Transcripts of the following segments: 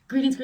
Greetings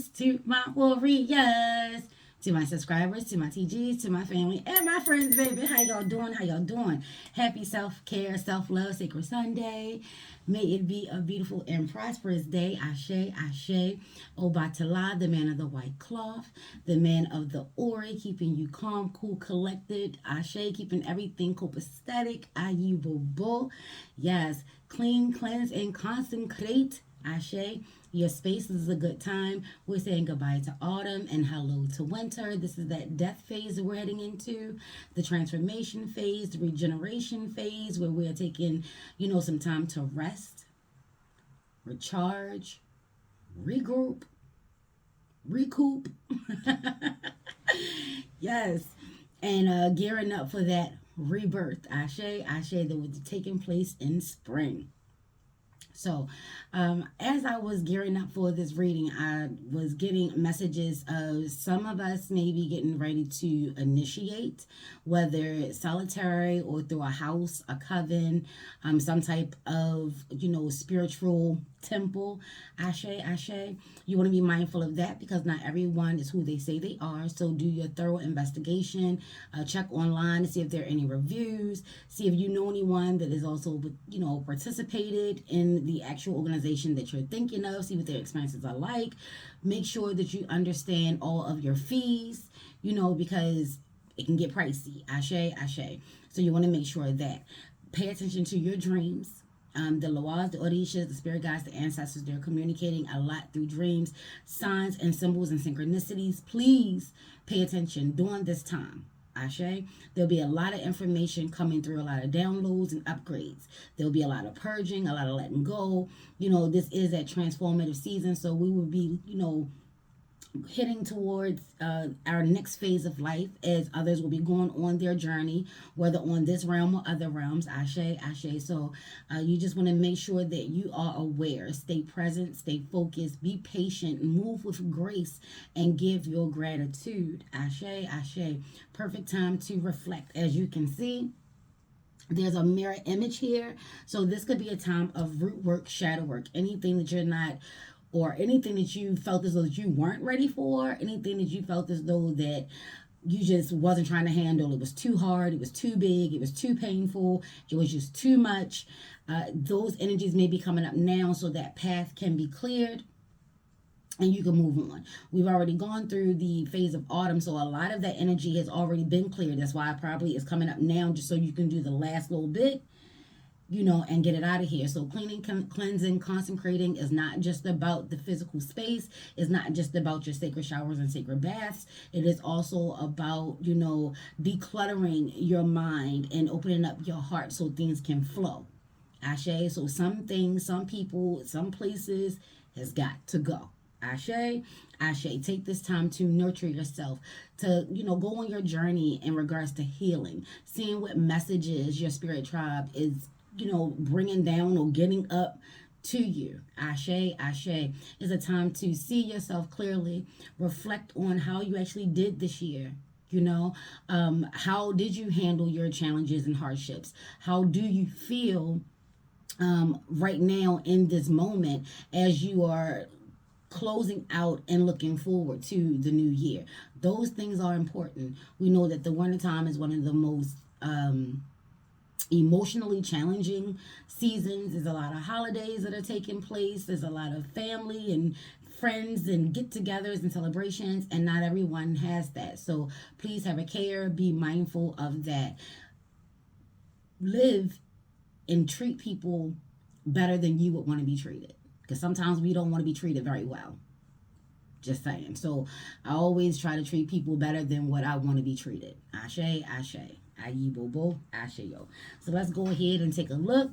to my warriors, to my subscribers, to my TGs, to my family, and my friends, baby. How y'all doing? How y'all doing? Happy self-care, self-love, Sacred Sunday. May it be a beautiful and prosperous day. Ashe, Ashe. Obatala, the man of the white cloth, the man of the Ori, keeping you calm, cool, collected. Ashe, keeping everything copacetic. Ayubobo. Yes, clean, cleanse, and consecrate. Ashe. Your space is a good time. We're saying goodbye to autumn and hello to winter. This is that death phase that we're heading into, the transformation phase, the regeneration phase, where we're taking, some time to rest, recharge, regroup, recoup. Yes. And gearing up for that rebirth. Ashe, Ashe, that will be taking place in spring. So, as I was gearing up for this reading, I was getting messages of some of us maybe getting ready to initiate, whether it's solitary or through a house, a coven, some type of, spiritual temple. Ashe, Ashe. You want to be mindful of that because not everyone is who they say they are. So do your thorough investigation. Check online to see if there are any reviews. See if you know anyone that is also, participated in the actual organization that you're thinking of. See what their experiences are like. Make sure that you understand all of your fees, because it can get pricey. Ashe, Ashe. So you want to make sure that pay attention to your dreams. The Loas, the Orishas, the spirit guides, the ancestors, they're communicating a lot through dreams, signs and symbols and synchronicities. Please pay attention during this time. Ashe. There'll be a lot of information coming through, a lot of downloads and upgrades. There'll be a lot of purging, a lot of letting go. This is that transformative season, so we will be, heading towards our next phase of life as others will be going on their journey, whether on this realm or other realms. Ashe, Ashe. So you just want to make sure that you are aware, stay present, stay focused, be patient, move with grace, and give your gratitude. Ashe, Ashe. Perfect time to reflect. As you can see, there's a mirror image here. So this could be a time of root work, shadow work, anything that you're not, or anything that you felt as though that you weren't ready for, anything that you felt as though that you just wasn't trying to handle. It was too hard, it was too big, it was too painful, it was just too much. Those energies may be coming up now so that path can be cleared and you can move on. We've already gone through the phase of autumn, so a lot of that energy has already been cleared. That's why it probably is coming up now, just so you can do the last little bit, and get it out of here. So cleaning, cleansing, consecrating is not just about the physical space. It's not just about your sacred showers and sacred baths. It is also about, decluttering your mind and opening up your heart so things can flow. Ashe. So some things, some people, some places has got to go. Ashe, Ashe. Take this time to nurture yourself, to, go on your journey in regards to healing, seeing what messages your spirit tribe is bringing down or getting up to you. Ashe, Ashe. Is a time to see yourself clearly, reflect on how you actually did this year. How did you handle your challenges and hardships? How do you feel right now in this moment as you are closing out and looking forward to the new year? Those things are important. We know that the wintertime is one of the most emotionally challenging seasons. There's a lot of holidays that are taking place. There's a lot of family and friends and get-togethers and celebrations, and not everyone has that. So please have a care. Be mindful of that. Live and treat people better than you would want to be treated, because sometimes we don't want to be treated very well. Just saying. So I always try to treat people better than what I want to be treated. Ashe, Ashe. Ayi Bobo, Ashe Yo. So let's go ahead and take a look,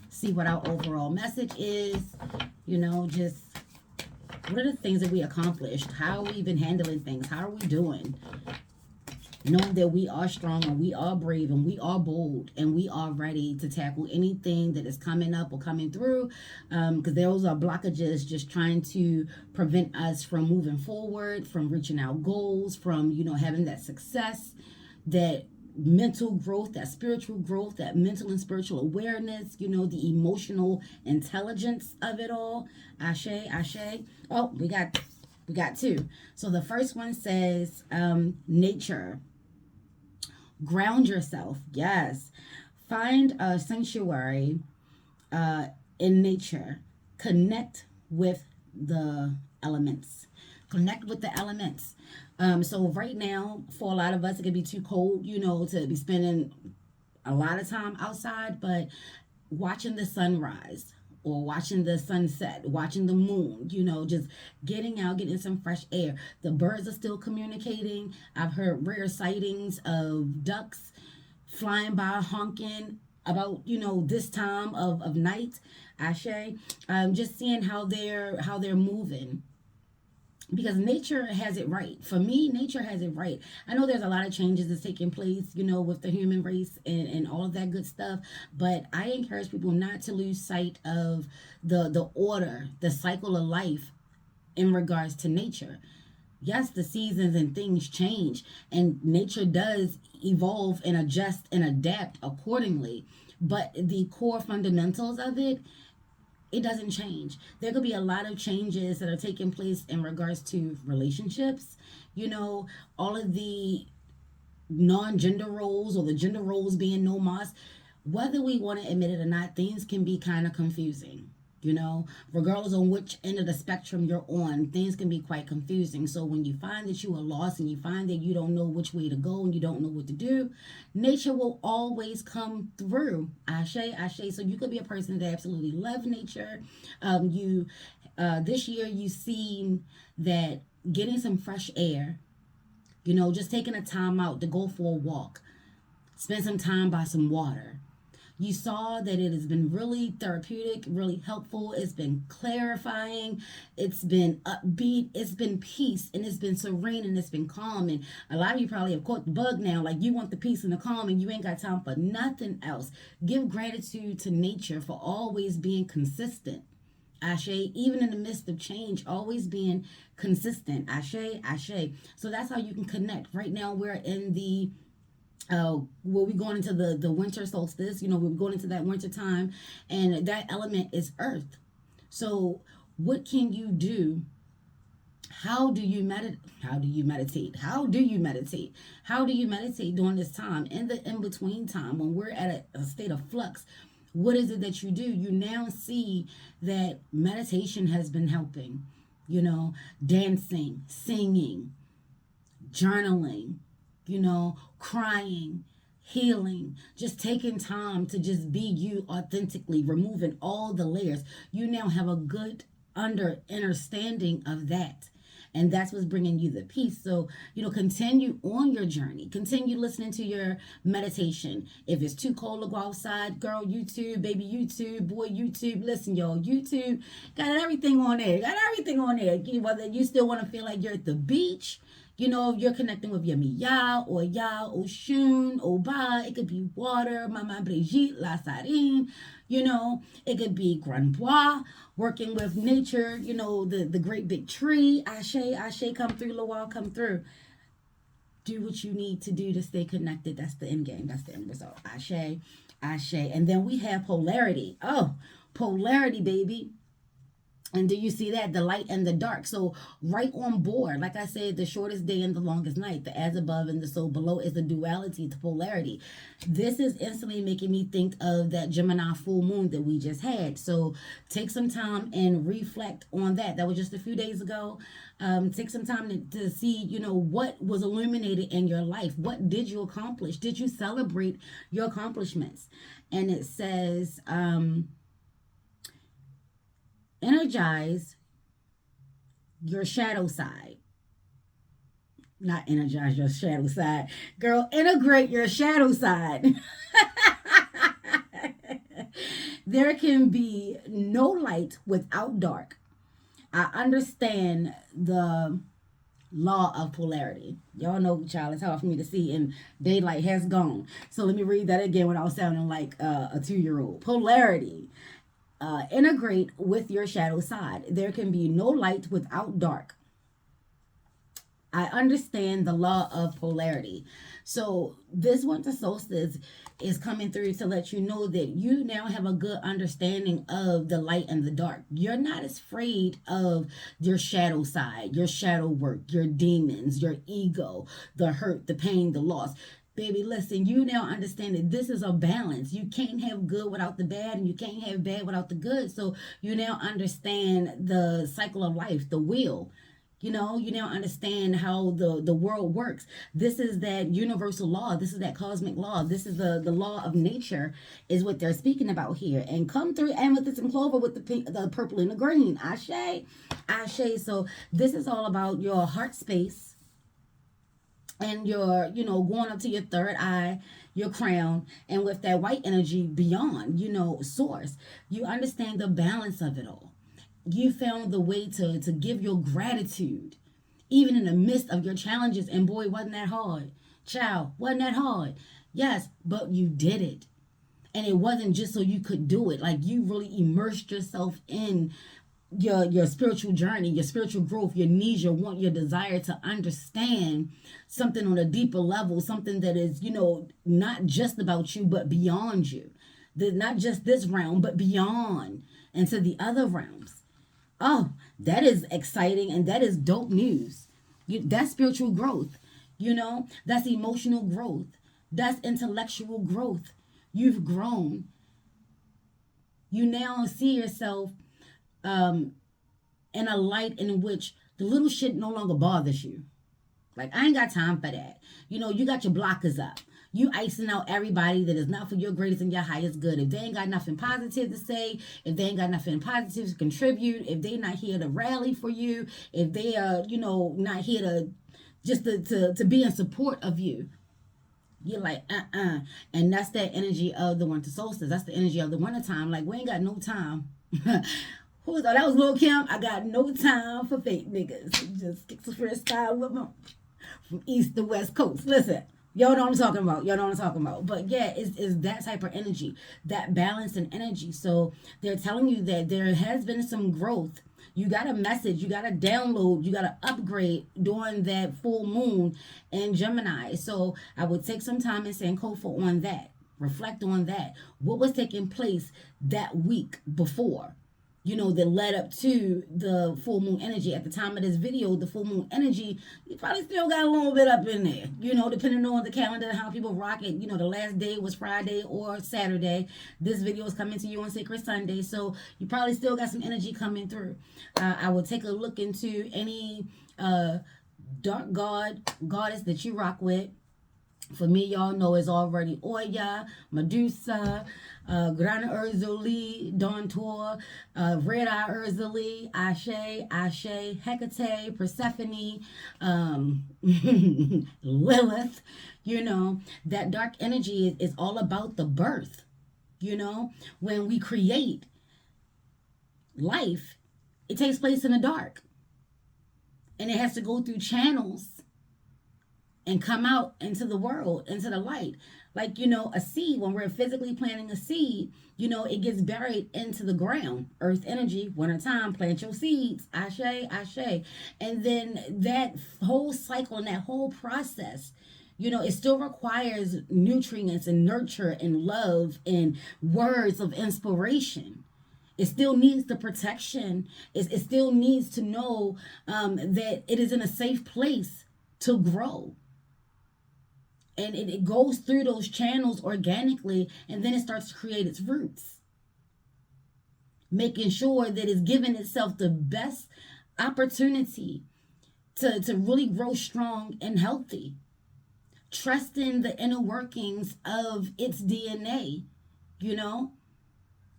see what our overall message is. Just what are the things that we accomplished? How are we been handling things? How are we doing? Knowing that we are strong and we are brave and we are bold and we are ready to tackle anything that is coming up or coming through, because those are blockages just trying to prevent us from moving forward, from reaching our goals, from having that success that mental growth, that spiritual growth, that mental and spiritual awareness, the emotional intelligence of it all. Ashe, ashe. Oh, we got two. So the first one says, nature. Ground yourself. Yes. Find a sanctuary uh, in nature. Connect with the elements. Connect with the elements. So right now, for a lot of us, it could be too cold, to be spending a lot of time outside, but watching the sunrise or watching the sunset, watching the moon, just getting out, getting some fresh air. The birds are still communicating. I've heard rare sightings of ducks flying by, honking about, this time of night. Ashe. Just seeing how they're moving, because nature has it right. For me, nature has it right. I know there's a lot of changes that's taking place, with the human race and all of that good stuff. But I encourage people not to lose sight of the order, the cycle of life in regards to nature. Yes, the seasons and things change, and nature does evolve and adjust and adapt accordingly. But the core fundamentals of it doesn't change. There could be a lot of changes that are taking place in regards to relationships. All of the non-gender roles or the gender roles being no mas. Whether we want to admit it or not, things can be kind of confusing. Regardless on which end of the spectrum you're on, things can be quite confusing. So when you find that you are lost and you find that you don't know which way to go and you don't know what to do, nature will always come through. Ashe, ashe. So you could be a person that absolutely love nature. You This year you've seen that getting some fresh air, just taking a time out to go for a walk, spend some time by some water. You saw that it has been really therapeutic, really helpful. It's been clarifying. It's been upbeat. It's been peace, and it's been serene, and it's been calm. And a lot of you probably have caught the bug now. Like, you want the peace and the calm, and you ain't got time for nothing else. Give gratitude to nature for always being consistent. Ashe, even in the midst of change, always being consistent. Ashe, ashe. So that's how you can connect. Right now, we're in the we're going into the winter solstice. We're going into that winter time, and that element is earth. So what can you do? How do you meditate? How do you meditate? How do you meditate? How do you meditate during this time, in the in-between time, when we're at a state of flux? What is it that you do? You now see that meditation has been helping. Dancing, singing, journaling, crying, healing, just taking time to just be you authentically, removing all the layers. You now have a good understanding of that. And that's what's bringing you the peace. So, continue on your journey. Continue listening to your meditation. If it's too cold to go outside, girl, YouTube, baby, YouTube, boy, YouTube. Listen, y'all, YouTube got everything on there. Got everything on there. Whether you still want to feel like you're at the beach, if you're connecting with your Mia or Ya, Oshun, Oba, it could be water, Mama Brigitte, La Sarine, it could be Grand Bois, working with nature, the great big tree, Ashe, Ashe, come through, Lawal, come through. Do what you need to do to stay connected. That's the end game. That's the end result. Ashe, Ashe. And then we have polarity. Oh, polarity, baby. And do you see that? The light and the dark. So right on board, like I said, the shortest day and the longest night, the as above and the so below is the duality, the polarity. This is instantly making me think of that Gemini full moon that we just had. So take some time and reflect on that. That was just a few days ago. Take some time to see, what was illuminated in your life. What did you accomplish? Did you celebrate your accomplishments? And it says, energize your shadow side. Not energize your shadow side. Girl, integrate your shadow side. There can be no light without dark. I understand the law of polarity. Y'all know, child, it's hard for me to see, and daylight has gone. So let me read that again without sounding like a 2-year-old. Polarity. Integrate with your shadow side. There can be no light without dark. I understand the law of polarity. So this winter solstice is coming through to let you know that you now have a good understanding of the light and the dark. You're not as afraid of your shadow side, your shadow work, your demons, your ego, the hurt, the pain, the loss. Baby, listen, you now understand that this is a balance. You can't have good without the bad, and you can't have bad without the good. So you now understand the cycle of life, the wheel. You now understand how the world works. This is that universal law. This is that cosmic law. This is the law of nature is what they're speaking about here. And come through amethyst and clover with the pink, the purple and the green. Ashe. Ashe. So this is all about your heart space and your, going up to your third eye, your crown, and with that white energy beyond, source. You understand the balance of it all. You found the way to give your gratitude, even in the midst of your challenges. And boy, wasn't that hard. Child, wasn't that hard? Yes, but you did it. And it wasn't just so you could do it. Like, you really immersed yourself in your spiritual journey, your spiritual growth, your needs, your want, your desire to understand something on a deeper level, something that is, not just about you, but beyond you. Not just this realm, but beyond into the other realms. Oh, that is exciting, and that is dope news. That's spiritual growth. That's emotional growth. That's intellectual growth. You've grown. You now see yourself in a light in which the little shit no longer bothers you. Like, I ain't got time for that. You got your blockers up. You icing out everybody that is not for your greatest and your highest good. If they ain't got nothing positive to say, if they ain't got nothing positive to contribute, if they not here to rally for you, if they are, not here to just to be in support of you, you're like, And that's that energy of the winter solstice. That's the energy of the winter time. Like, we ain't got no time. Who was that? That was Lil Kim. I got no time for fake niggas. Just kicks the first style with them from east to west coast. Listen, y'all know what I'm talking about. Y'all know what I'm talking about. But yeah, it's that type of energy, that balance and energy. So they're telling you that there has been some growth. You got a message, you got to download, you got to upgrade during that full moon in Gemini. So I would take some time and Sankofa on that. Reflect on that. What was taking place that week before? That led up to the full moon energy. At the time of this video, the full moon energy, you probably still got a little bit up in there, depending on the calendar and how people rock it. The last day was Friday or Saturday. This video is coming to you on Sacred Sunday, so you probably still got some energy coming through. I will take a look into any dark goddess that you rock with. For me, y'all know it's already Oya, Medusa, Grana Urzuli, Dawn Tor, Red Eye Urzuli, Ashe, Hecate, Persephone, Lilith. That dark energy is all about the birth. When we create life, it takes place in the dark. And it has to go through channels and come out into the world, into the light. Like, a seed, when we're physically planting a seed, it gets buried into the ground. Earth energy, wintertime, plant your seeds. Ashe, ashe. And then that whole cycle and that whole process, it still requires nutrients and nurture and love and words of inspiration. It still needs the protection. It still needs to know that it is in a safe place to grow. And it goes through those channels organically, and then it starts to create its roots. Making sure that it's giving itself the best opportunity to really grow strong and healthy. Trusting the inner workings of its DNA,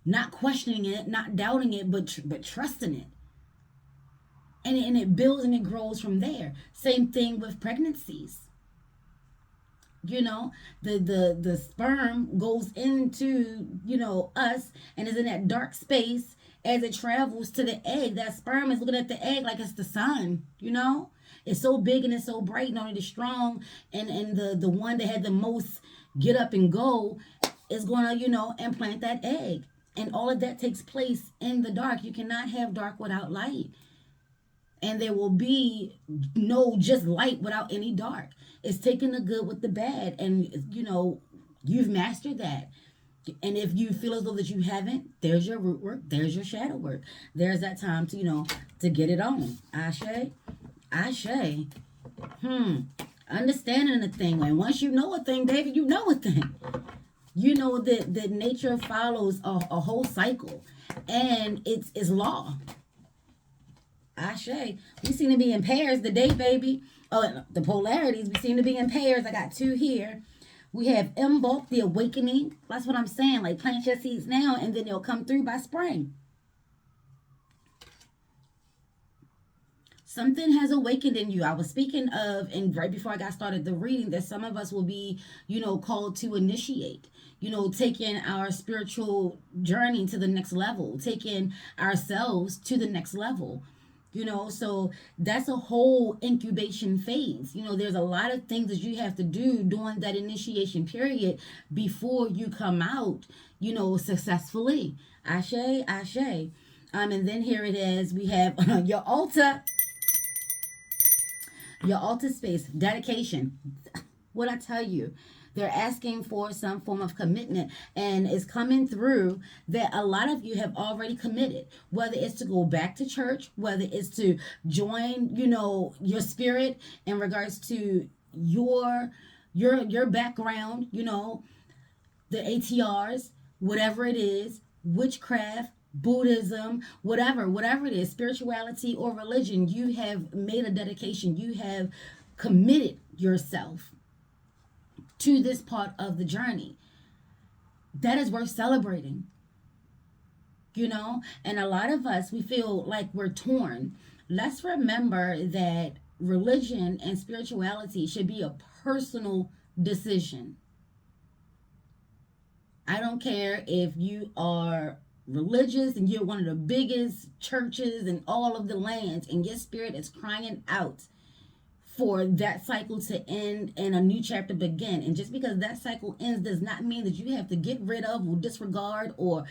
Not questioning it, not doubting it, but trusting it. And it builds and it grows from there. Same thing with pregnancies. The sperm goes into, us and is in that dark space as it travels to the egg. That sperm is looking at the egg like it's the sun, It's so big and it's so bright and only the strong and the one that had the most get up and go is going to, implant that egg. And all of that takes place in the dark. You cannot have dark without light. And there will be no just light without any dark. It's taking the good with the bad. And, you've mastered that. And if you feel as though that you haven't, there's your root work, there's your shadow work. There's that time to, to get it on. Ashe. Ashe. Understanding the thing. And once you know a thing, David, you know a thing. You know that nature follows a whole cycle. And it's law. Ashe. We seem to be in pairs today, baby. Oh, the polarities, we seem to be in pairs. I got two here. We have Mbok, the awakening. That's what I'm saying. Like, plant your seeds now, and then they'll come through by spring. Something has awakened in you. I was speaking of, and right before I got started the reading, that some of us will be, called to initiate, taking our spiritual journey to the next level, taking ourselves to the next level. So that's a whole incubation phase. There's a lot of things that you have to do during that initiation period before you come out, successfully. Ashe, ashe. And then here it is. We have your altar. Your altar space, dedication. What I tell you, they're asking for some form of commitment, and it's coming through that a lot of you have already committed, whether it's to go back to church, whether it's to join, your spirit in regards to your background, the ATRs, whatever it is, witchcraft, Buddhism, whatever it is, spirituality or religion, you have made a dedication. You have committed yourself to this part of the journey. That is worth celebrating. And a lot of us, we feel like we're torn. Let's remember that religion and spirituality should be a personal decision. I don't care if you are religious and you're one of the biggest churches in all of the lands, and your spirit is crying out for that cycle to end and a new chapter begin. And just because that cycle ends does not mean that you have to get rid of or disregard or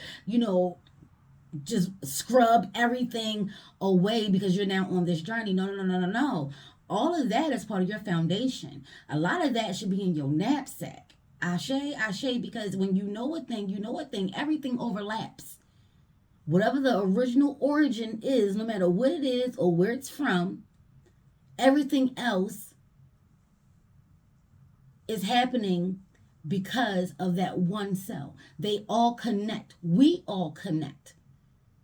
just scrub everything away because you're now on this journey. No. All of that is part of your foundation. A lot of that should be in your knapsack. Ashe, ashe, because when you know a thing, everything overlaps. Whatever the original origin is, no matter what it is or where it's from, everything else is happening because of that one cell. They all connect. We all connect.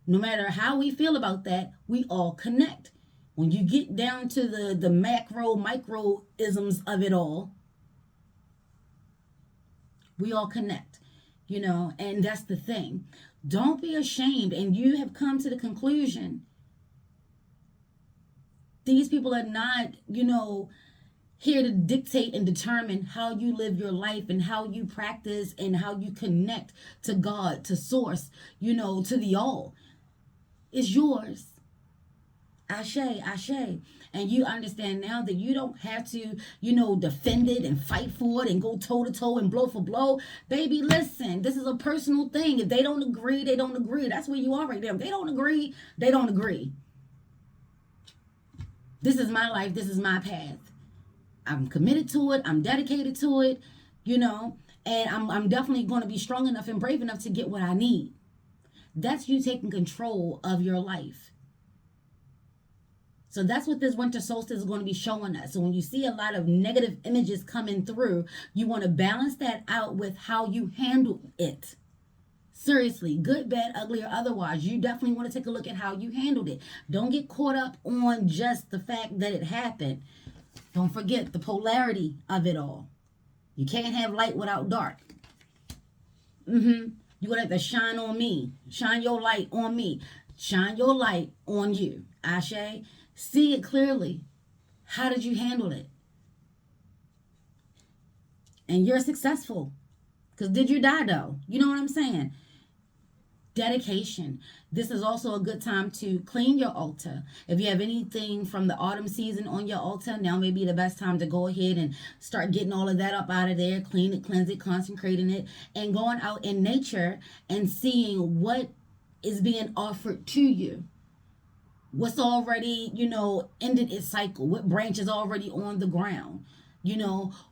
No matter how we feel about that, we all connect. When you get down to the macro, micro-isms of it all, we all connect, and that's the thing. Don't be ashamed. And you have come to the conclusion. These people are not, here to dictate and determine how you live your life and how you practice and how you connect to God, to source, to the all. It's yours. Ashe, ashe. And you understand now that you don't have to, defend it and fight for it and go toe to toe and blow for blow. Baby, listen, this is a personal thing. If they don't agree, they don't agree. That's where you are right there. If they don't agree, they don't agree. This is my life. This is my path. I'm committed to it. I'm dedicated to it, and I'm definitely going to be strong enough and brave enough to get what I need. That's you taking control of your life. So that's what this winter solstice is going to be showing us. So when you see a lot of negative images coming through, you want to balance that out with how you handle it. Seriously, good, bad, ugly, or otherwise, you definitely want to take a look at how you handled it. Don't get caught up on just the fact that it happened. Don't forget the polarity of it all. You can't have light without dark. You're going to have to shine on me. Shine your light on me. Shine your light on you. Ashe. See it clearly. How did you handle it? And you're successful. Because did you die though? You know what I'm saying? Dedication. This is also a good time to clean your altar. If you have anything from the autumn season on your altar, now may be the best time to go ahead and start getting all of that up out of there. Clean it, cleanse it, consecrating it, and going out in nature and seeing what is being offered to you. What's already, ended its cycle? What branch is already on the ground?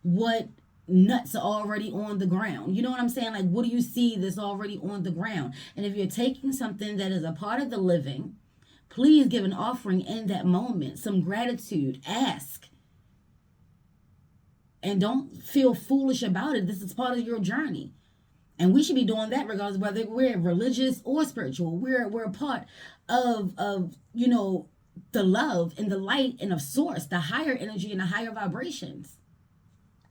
What nuts are already on the ground? You know what I'm saying? Like, what do you see that's already on the ground? And if you're taking something that is a part of the living, please give an offering in that moment, some gratitude, ask. And don't feel foolish about it. This is part of your journey. And we should be doing that regardless whether we're religious or spiritual. We're a part of the love and the light and of source, the higher energy and the higher vibrations.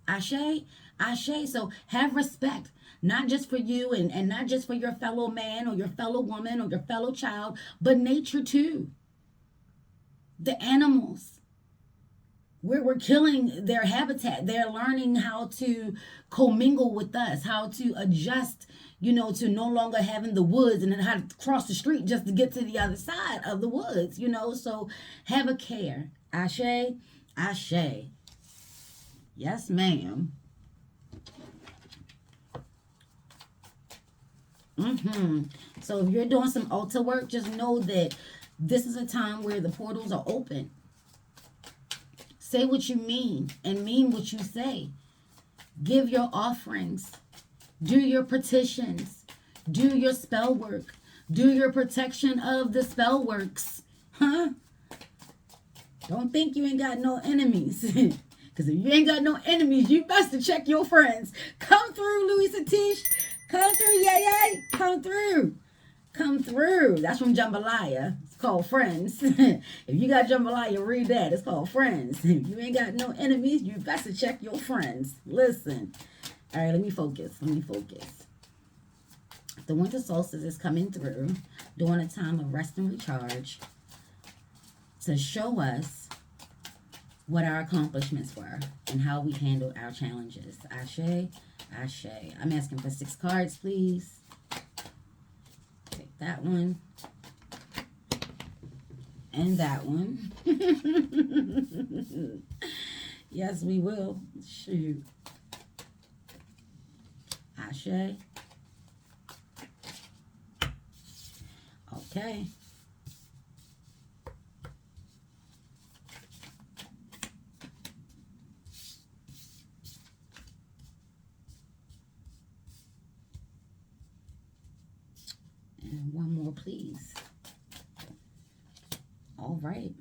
Ashe, Ashe. So have respect, not just for you and not just for your fellow man or your fellow woman or your fellow child, but nature too. The animals. We're killing their habitat. They're learning how to commingle with us, how to adjust, to no longer having the woods and then how to cross the street just to get to the other side of the woods, So have a care. Ashe, Ashe. Yes, ma'am. So if you're doing some altar work, just know that this is a time where the portals are open. Say what you mean and mean what you say. Give your offerings. Do your petitions. Do your spell work. Do your protection of the spell works. Huh? Don't think you ain't got no enemies. Because if you ain't got no enemies, you best to check your friends. Come through, Louisa Tish. Come through, yay. Come through. Come through. That's from Jambalaya. It's called Friends. If you got Jambalaya, read that. It's called Friends. If you ain't got no enemies, you got to check your friends. Listen. All right, let me focus. The winter solstice is coming through during a time of rest and recharge to show us what our accomplishments were and how we handled our challenges. Ashe, Ashe. I'm asking for 6 cards, please. Take that one. And that one. Yes, we will. Shoot. Ashe. Okay. And one more, please. All right.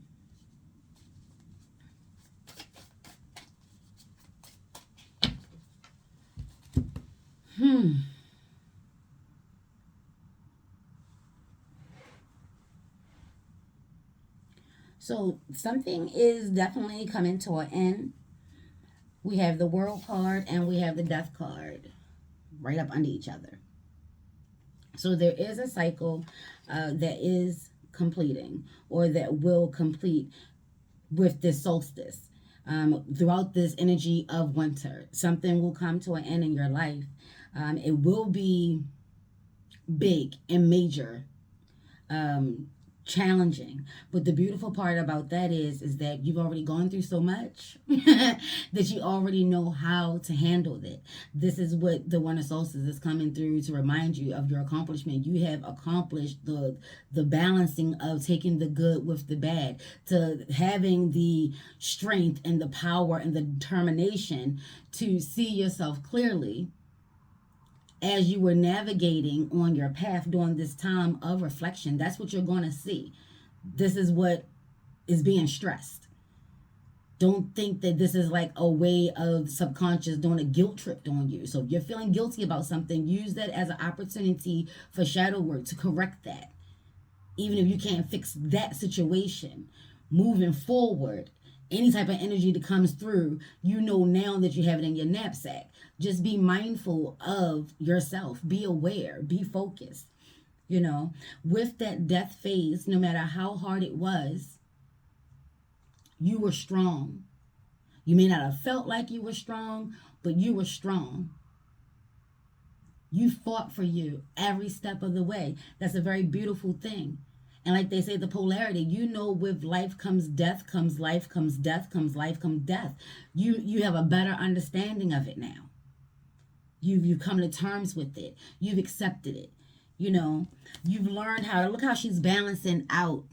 So something is definitely coming to an end. We have the World card and we have the Death card right up under each other. So there is a cycle that is completing or that will complete with this solstice. Throughout this energy of winter, something will come to an end in your life. It will be big and major, challenging, but the beautiful part about that is that you've already gone through so much that you already know how to handle it. This is what the winter solstice is coming through to remind you of your accomplishment. You have accomplished the balancing of taking the good with the bad, to having the strength and the power and the determination to see yourself clearly as you were navigating on your path during this time of reflection. That's what you're going to see. This is what is being stressed. Don't think that this is like a way of subconscious doing a guilt trip on you. So if you're feeling guilty about something, use that as an opportunity for shadow work to correct that. Even if you can't fix that situation, moving forward, any type of energy that comes through, you know now that you have it in your knapsack. Just be mindful of yourself. Be aware. Be focused. With that death phase, no matter how hard it was, you were strong. You may not have felt like you were strong, but you were strong. You fought for you every step of the way. That's a very beautiful thing. And like they say, the polarity, with life comes death, comes life, comes death, comes life, comes death. You have a better understanding of it now. You've come to terms with it. You've accepted it. You've learned how to look how she's balancing out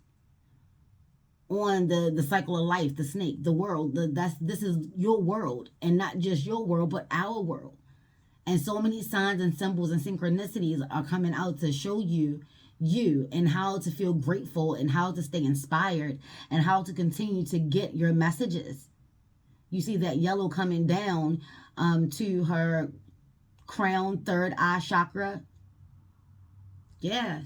on the cycle of life, the snake, the world. This is your world, and not just your world, but our world. And so many signs and symbols and synchronicities are coming out to show you and how to feel grateful and how to stay inspired and how to continue to get your messages. You see that yellow coming down to her crown, third eye chakra. Yeah.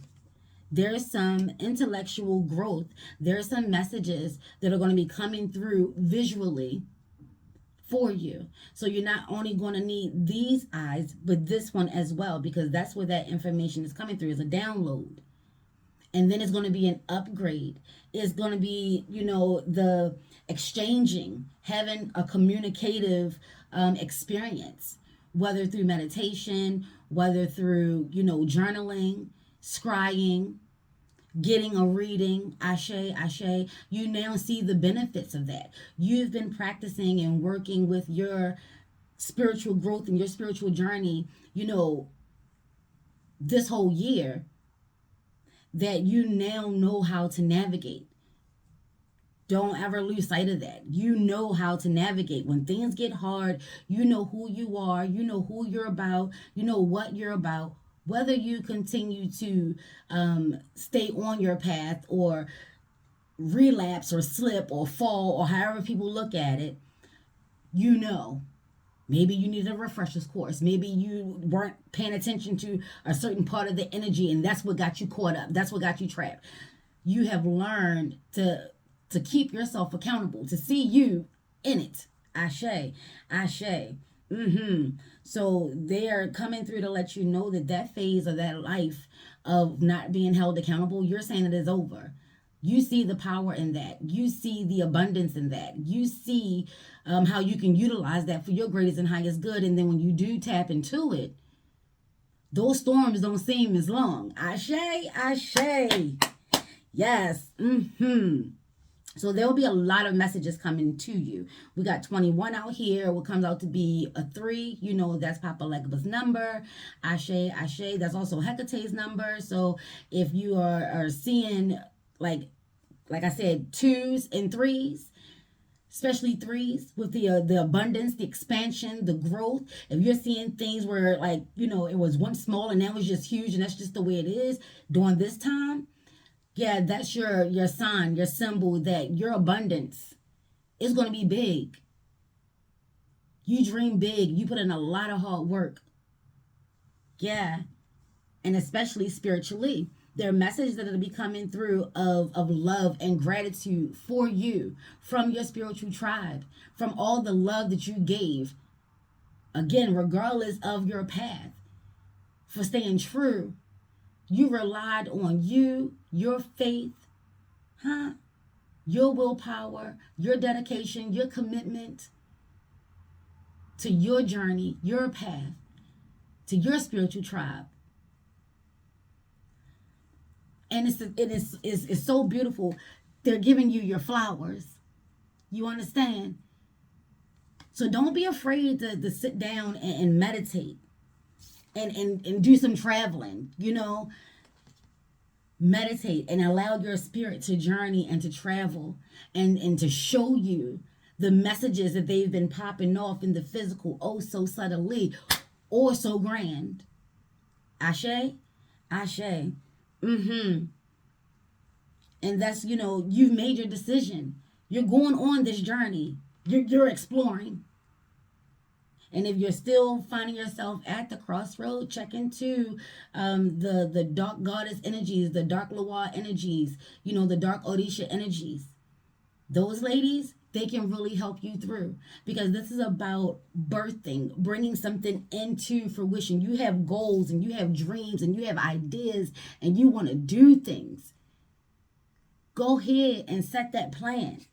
There's some intellectual growth. There's some messages that are going to be coming through visually for you. So you're not only going to need these eyes, but this one as well, because that's where that information is coming through, is a download. And then it's going to be an upgrade. It's going to be, the exchanging, having a communicative experience, whether through meditation, whether through, journaling, scrying, getting a reading, ashe, ashe. You now see the benefits of that. You've been practicing and working with your spiritual growth and your spiritual journey, this whole year, that you now know how to navigate. Don't ever lose sight of that. You know how to navigate. When things get hard, you know who you are, you know who you're about, you know what you're about. Whether you continue to stay on your path or relapse or slip or fall or however people look at it, maybe you need a refresher's course. Maybe you weren't paying attention to a certain part of the energy, and that's what got you caught up. That's what got you trapped. You have learned to keep yourself accountable, to see you in it. Ashe, ashe. So they're coming through to let you know that phase of that life of not being held accountable, you're saying it is over. You see the power in that. You see the abundance in that. You see how you can utilize that for your greatest and highest good. And then when you do tap into it, those storms don't seem as long. Ashe, ashe. Yes. So there'll be a lot of messages coming to you. We got 21 out here. What comes out to be a 3, that's Papa Legaba's number. Ashe, ashe. That's also Hecate's number. So if you are seeing, like I said, 2s and 3s, especially 3s, with the abundance, the expansion, the growth. If you're seeing things where, it was once small and now it's just huge and that's just the way it is during this time, yeah, that's your sign, your symbol that your abundance is going to be big. You dream big. You put in a lot of hard work. Yeah. And especially spiritually. There are messages that will be coming through of love and gratitude for you from your spiritual tribe, from all the love that you gave. Again, regardless of your path, for staying true. You relied on you, your faith, your willpower, your dedication, your commitment to your journey, your path, to your spiritual tribe. And it's so beautiful. They're giving you your flowers. You understand? So don't be afraid to sit down and meditate. And do some traveling, meditate and allow your spirit to journey and to travel and to show you the messages that they've been popping off in the physical, oh so subtly or so grand. Ashe, ashe. And that's, you've made your decision. You're going on this journey. You're exploring. And if you're still finding yourself at the crossroad, check into the dark goddess energies, the dark Loa energies, the dark Orisha energies. Those ladies, they can really help you through, because this is about birthing, bringing something into fruition. You have goals and you have dreams and you have ideas and you want to do things. Go ahead and set that plan.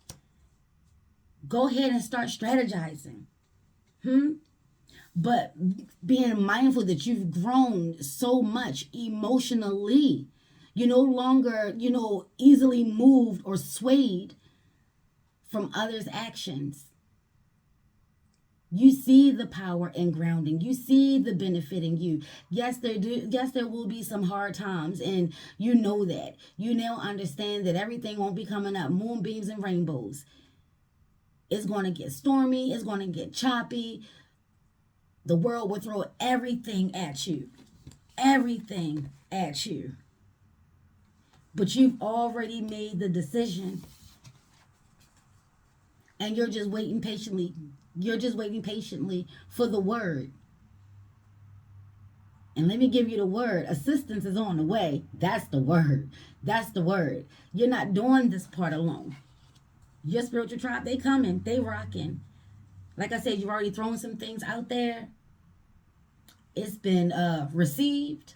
Go ahead and start strategizing. But being mindful that you've grown so much emotionally. You're no longer, easily moved or swayed from others' actions. You see the power in grounding. You see the benefit in you. Yes, there do. Yes, there will be some hard times, and you know that. You now understand that everything won't be coming up moonbeams and rainbows. It's going to get stormy. It's going to get choppy. The world will throw everything at you. Everything at you. But you've already made the decision, and you're just waiting patiently. You're just waiting patiently for the word. And let me give you the word. Assistance is on the way. That's the word. That's the word. You're not doing this part alone. Your spiritual tribe, they coming. They rocking. Like I said, you've already thrown some things out there. It's been received,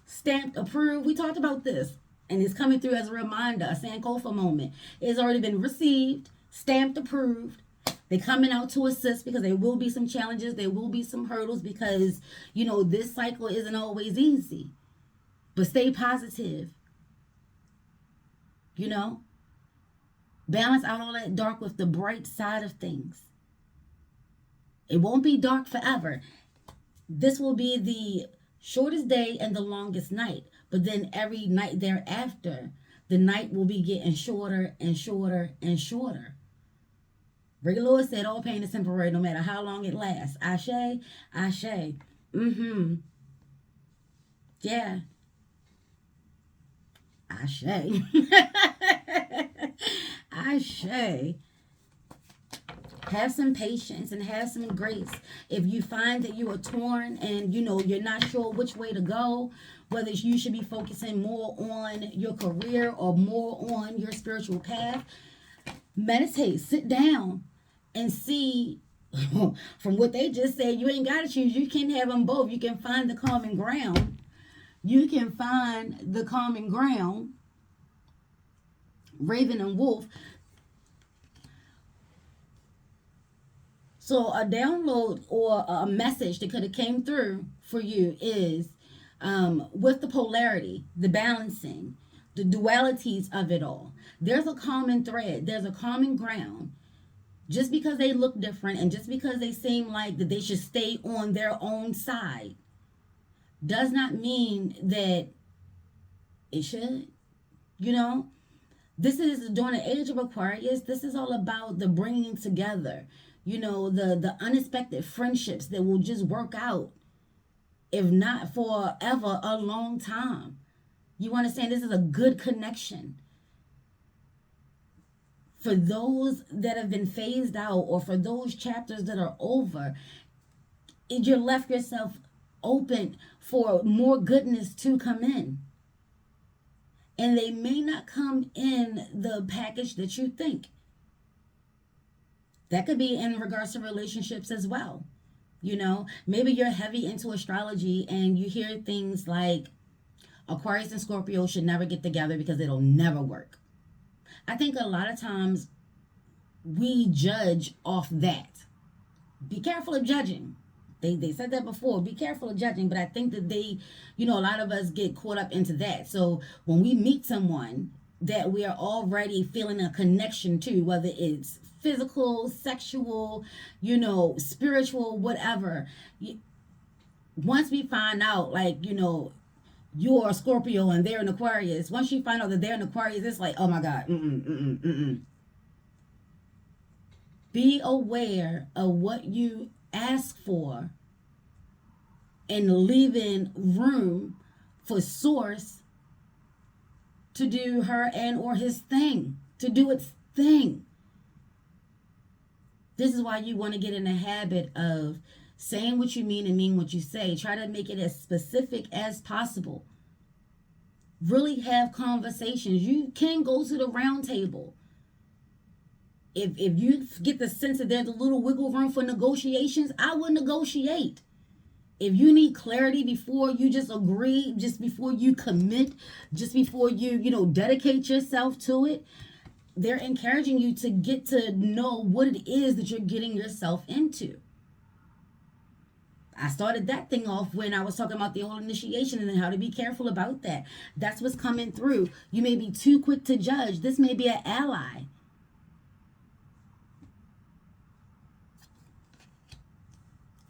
stamped, approved. We talked about this. And it's coming through as a reminder, a Sankofa moment. It's already been received, stamped, approved. They're coming out to assist because there will be some challenges. There will be some hurdles because, this cycle isn't always easy. But stay positive. Balance out all that dark with the bright side of things. It won't be dark forever. This will be the shortest day and the longest night. But then every night thereafter, the night will be getting shorter and shorter and shorter. Rick Lewis said all pain is temporary no matter how long it lasts. Ashe, ashe. Mm-hmm. Yeah. Ashe. Ashe. Have some patience and have some grace. If you find that you are torn and you're not sure which way to go, whether you should be focusing more on your career or more on your spiritual path, meditate, sit down and see. From what they just said, you ain't got to choose. You can have them both. You can find the common ground. You can find the common ground. Raven and Wolf. So a download or a message that could have came through for you is with the polarity, the balancing, the dualities of it all. There's a common thread. There's a common ground. Just because they look different and just because they seem like that they should stay on their own side does not mean that it should. This is during the age of Aquarius. This is all about the bringing together. The unexpected friendships that will just work out, if not forever, a long time. You understand? This is a good connection. For those that have been phased out or for those chapters that are over, you left yourself open for more goodness to come in. And they may not come in the package that you think. That could be in regards to relationships as well. Maybe you're heavy into astrology and you hear things like Aquarius and Scorpio should never get together because it'll never work. I think a lot of times we judge off that. Be careful of judging. They said that before. Be careful of judging. But I think that a lot of us get caught up into that. So when we meet someone that we are already feeling a connection to, whether it's physical, sexual, spiritual, whatever. Once we find out, you're a Scorpio and they're an Aquarius. Once you find out that they're an Aquarius, it's like, oh my God. Be aware of what you ask for and leaving room for Source to do her and or his thing, to do its thing. This is why you want to get in the habit of saying what you mean and mean what you say. Try to make it as specific as possible. Really have conversations. You can go to the round table. If you get the sense that there's a little wiggle room for negotiations, I would negotiate. If you need clarity before you just agree, just before you commit, just before you, dedicate yourself to it, they're encouraging you to get to know what it is that you're getting yourself into. I started that thing off when I was talking about the whole initiation and how to be careful about that. That's what's coming through. You may be too quick to judge. This may be an ally.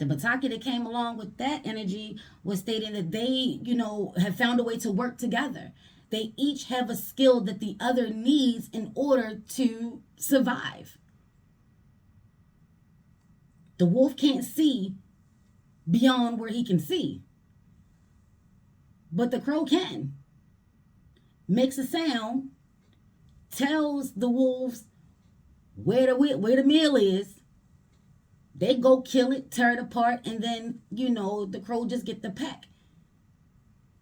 The Bataki that came along with that energy was stating that they, have found a way to work together. They each have a skill that the other needs in order to survive. The wolf can't see beyond where he can see, but the crow can. Makes a sound, tells the wolves where the meal is. They go kill it, tear it apart, and then, the crow just get the peck.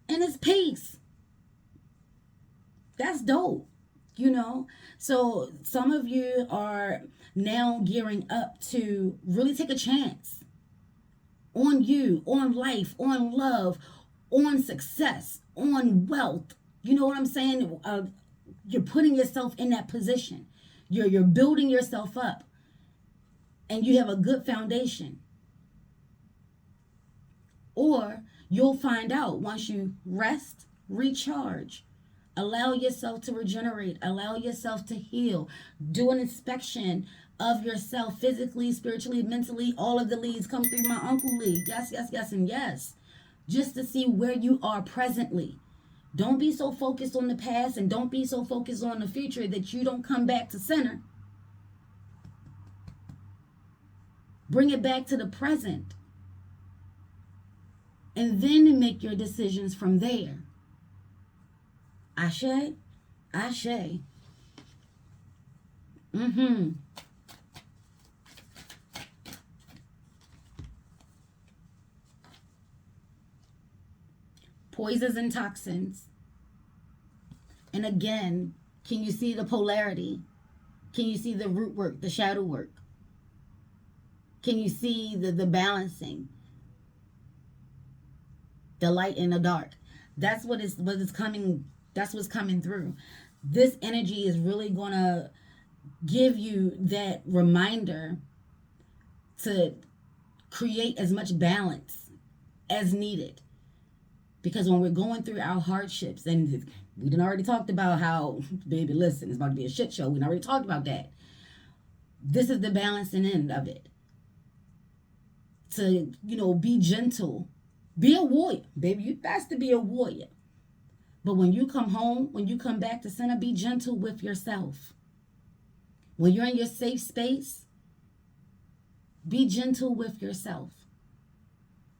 And it's peace. That's dope, So some of you are now gearing up to really take a chance on you, on life, on love, on success, on wealth. You know what I'm saying? You're putting yourself in that position. You're building yourself up. And you have a good foundation. Or you'll find out once you rest, recharge, allow yourself to regenerate, allow yourself to heal, do an inspection of yourself physically, spiritually, mentally. All of the leads come through my Uncle Lee. Yes, yes, yes, and yes. Just to see where you are presently. Don't be so focused on the past and don't be so focused on the future that you don't come back to center. Bring it back to the present. And then make your decisions from there. Ashe? Ashe. Poisons and toxins. And again, can you see the polarity? Can you see the root work, the shadow work? Can you see the balancing? The light and the dark. That's what is coming. That's what's coming through. This energy is really going to give you that reminder to create as much balance as needed. Because when we're going through our hardships, and we done already talked about how, baby, listen, it's about to be a shit show. We done already talked about that. This is the balancing end of it. To, be gentle. Be a warrior. Baby, you best to be a warrior. But when you come home, when you come back to center, be gentle with yourself. When you're in your safe space, be gentle with yourself.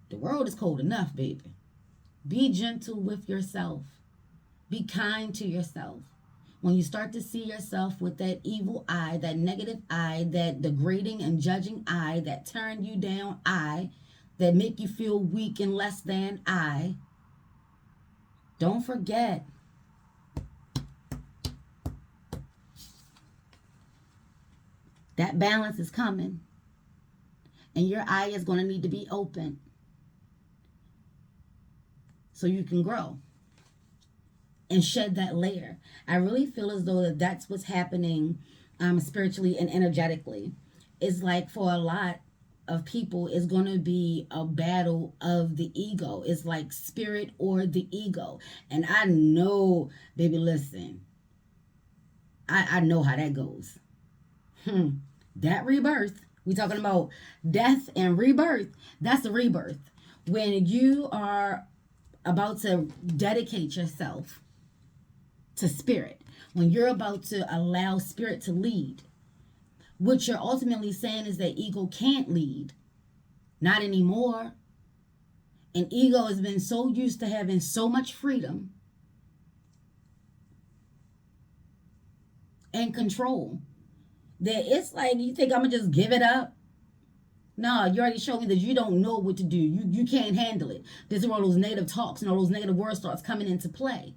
The world is cold enough, baby. Be gentle with yourself. Be kind to yourself. When you start to see yourself with that evil eye, that negative eye, that degrading and judging eye, that turn you down eye, that make you feel weak and less than eye, don't forget, that balance is coming. And your eye is going to need to be open so you can grow and shed that layer. I really feel as though that's what's happening spiritually and energetically. It's like for a lot of people, it's going to be a battle of the ego. It's like spirit or the ego. And I know, baby, listen, I know how that goes. That rebirth, we talking about death and rebirth. That's a rebirth. When you are about to dedicate yourself to spirit, when you're about to allow spirit to lead, what you're ultimately saying is that ego can't lead. Not anymore. And ego has been so used to having so much freedom and control that it's like, you think I'm going to just give it up? No, you already showed me that you don't know what to do. You can't handle it. This is where all those negative talks and all those negative words starts coming into play.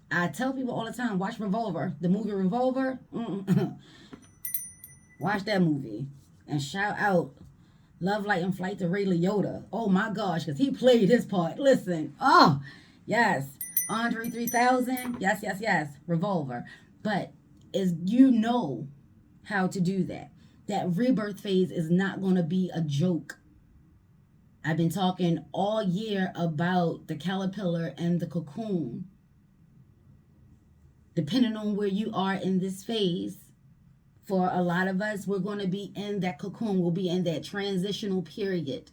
I tell people all the time, watch Revolver, the movie Revolver. Watch that movie and shout out Love, Light, and Flight to Ray Liotta. Oh my gosh, because he played his part. Listen, oh, yes. Andre 3000, yes, yes, yes. Revolver. But is you know how to do that. That rebirth phase is not going to be a joke. I've been talking all year about the caterpillar and the cocoon. Depending on where you are in this phase, For a lot of us, we're going to be in that cocoon. We'll be in that transitional period.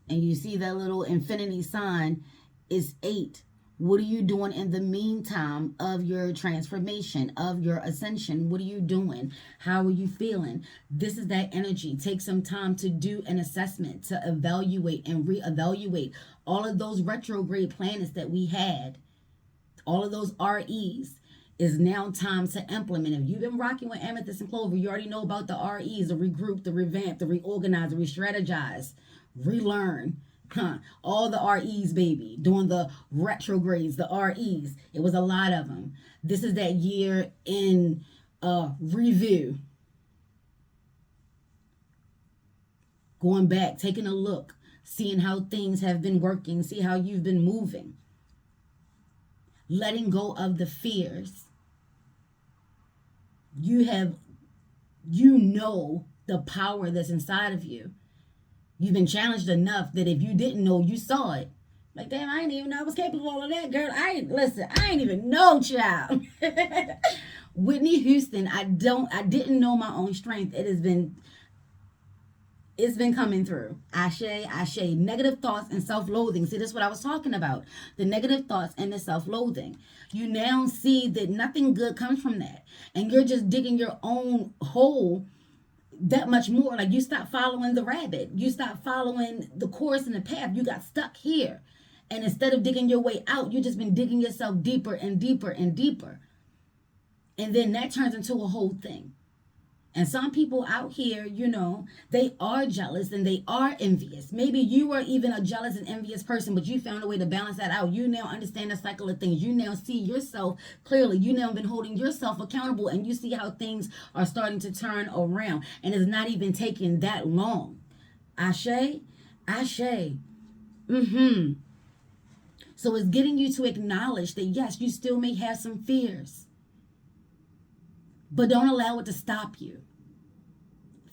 And you see that little infinity sign is 8. What are you doing in the meantime of your transformation, of your ascension? What are you doing? How are you feeling? This is that energy. Take some time to do an assessment, to evaluate and reevaluate all of those retrograde planets that we had, all of those REs. Is now time to implement. If you've been rocking with Amethyst and Clover, you already know about the REs, the regroup, the revamp, the reorganize, the re-strategize, relearn. All the REs, baby. Doing the retrogrades, the REs. It was a lot of them. This is that year in review. Going back, taking a look, seeing how things have been working, see how you've been moving. Letting go of the fears. You know the power that's inside of you. You've been challenged enough that if you didn't know, you saw it. Like, damn, I didn't even know I was capable of that, girl. I ain't even know, child. Whitney Houston, I didn't know my own strength. It's been coming through. Ashe. Negative thoughts and self-loathing. See, this is what I was talking about. The negative thoughts and the self-loathing. You now see that nothing good comes from that. And you're just digging your own hole that much more. Like, you stop following the rabbit. You stop following the course and the path. You got stuck here. And instead of digging your way out, you've just been digging yourself deeper and deeper and deeper. And then that turns into a whole thing. And some people out here, they are jealous and they are envious. Maybe you were even a jealous and envious person, but you found a way to balance that out. You now understand the cycle of things. You now see yourself clearly. You now been holding yourself accountable, and you see how things are starting to turn around. And it's not even taking that long. Ashe. So it's getting you to acknowledge that, yes, you still may have some fears. But don't allow it to stop you.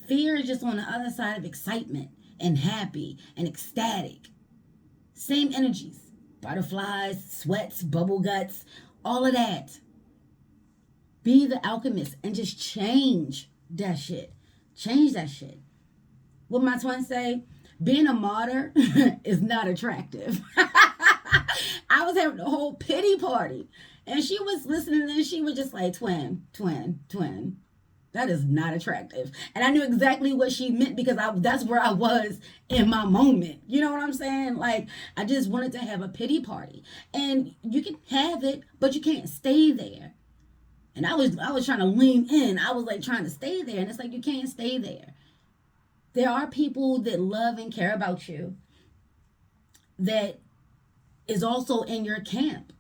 Fear is just on the other side of excitement and happy and ecstatic. Same energies. Butterflies, sweats, bubble guts, all of that. Be the alchemist and just change that shit. Change that shit. What my twins say, being a martyr is not attractive. I was having a whole pity party. And she was listening and she was just like, twin. That is not attractive. And I knew exactly what she meant because that's where I was in my moment. You know what I'm saying? Like, I just wanted to have a pity party. And you can have it, but you can't stay there. And I was trying to lean in. I was like trying to stay there. And it's like, you can't stay there. There are people that love and care about you that is also in your camp.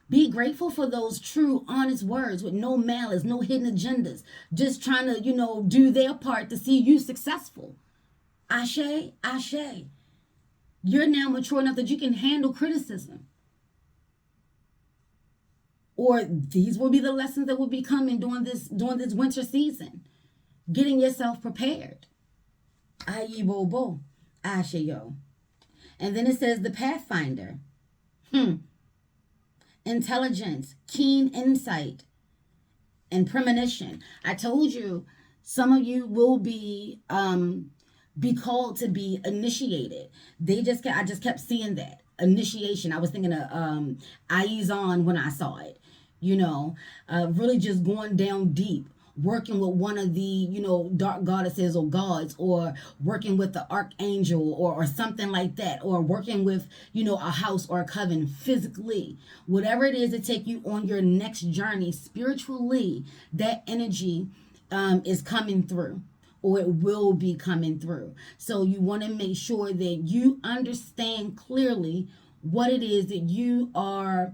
Be grateful for those true, honest words with no malice, no hidden agendas. Just trying to, do their part to see you successful. Ashe. You're now mature enough that you can handle criticism. Or these will be the lessons that will be coming during this winter season. Getting yourself prepared. Ayi bo. Ashe yo. And then it says the Pathfinder. Intelligence, keen insight, and premonition. I told you some of you will be called to be initiated. I just kept seeing that initiation. I was thinking of eyes on when I saw it. Really just going down deep. Working with one of the, dark goddesses or gods, or working with the archangel or something like that, or working with, a house or a coven physically. Whatever it is to take you on your next journey spiritually, that energy is coming through, or it will be coming through. So you want to make sure that you understand clearly what it is that you are,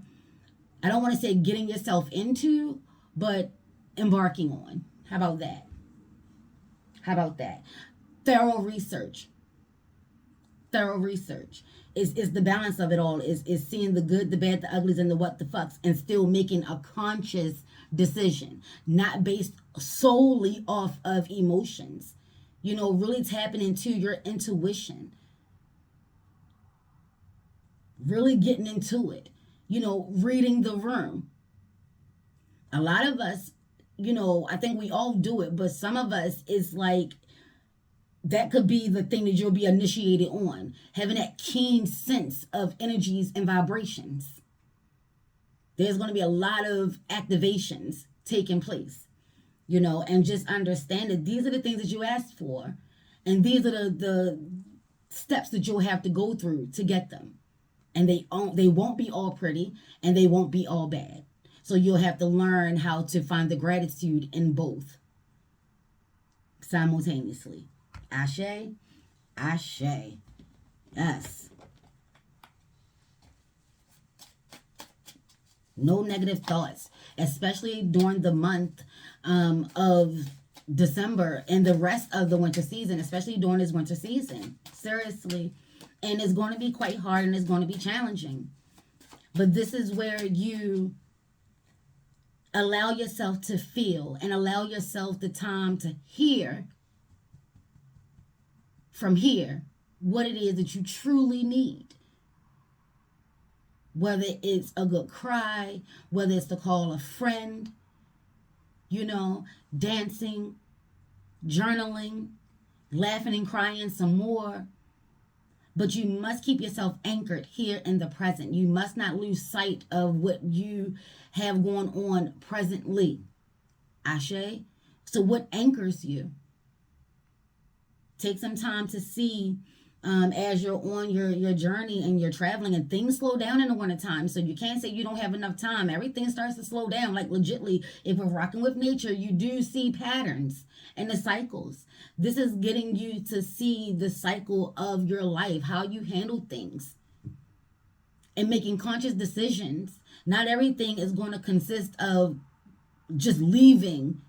I don't want to say getting yourself into, but embarking on. How about that? Thorough research is the balance of it all, is seeing the good, the bad, the uglies, and the what the fucks, and still making a conscious decision, not based solely off of emotions. Really tapping into your intuition, really getting into it, reading the room. A lot of us, I think we all do it, but some of us is like that could be the thing that you'll be initiated on, having that keen sense of energies and vibrations. There's going to be a lot of activations taking place, and just understand that these are the things that you asked for, and these are the steps that you'll have to go through to get them. And they won't be all pretty, and they won't be all bad. So you'll have to learn how to find the gratitude in both simultaneously. Ashe, ashe. Yes. No negative thoughts, especially during the month of December and the rest of the winter season, especially during this winter season. Seriously. And it's going to be quite hard, and it's going to be challenging. But this is where you allow yourself to feel and allow yourself the time to hear from here what it is that you truly need. Whether it's a good cry, whether it's to call a friend, dancing, journaling, laughing and crying some more. But you must keep yourself anchored here in the present. You must not lose sight of what you have going on presently. Ashe. So what anchors you? Take some time to see as you're on your journey and you're traveling, and things slow down in the wintertime. So you can't say you don't have enough time. Everything starts to slow down. Like legitly, if we're rocking with nature, you do see patterns and the cycles. This is getting you to see the cycle of your life, how you handle things, and making conscious decisions. Not everything is going to consist of just leaving.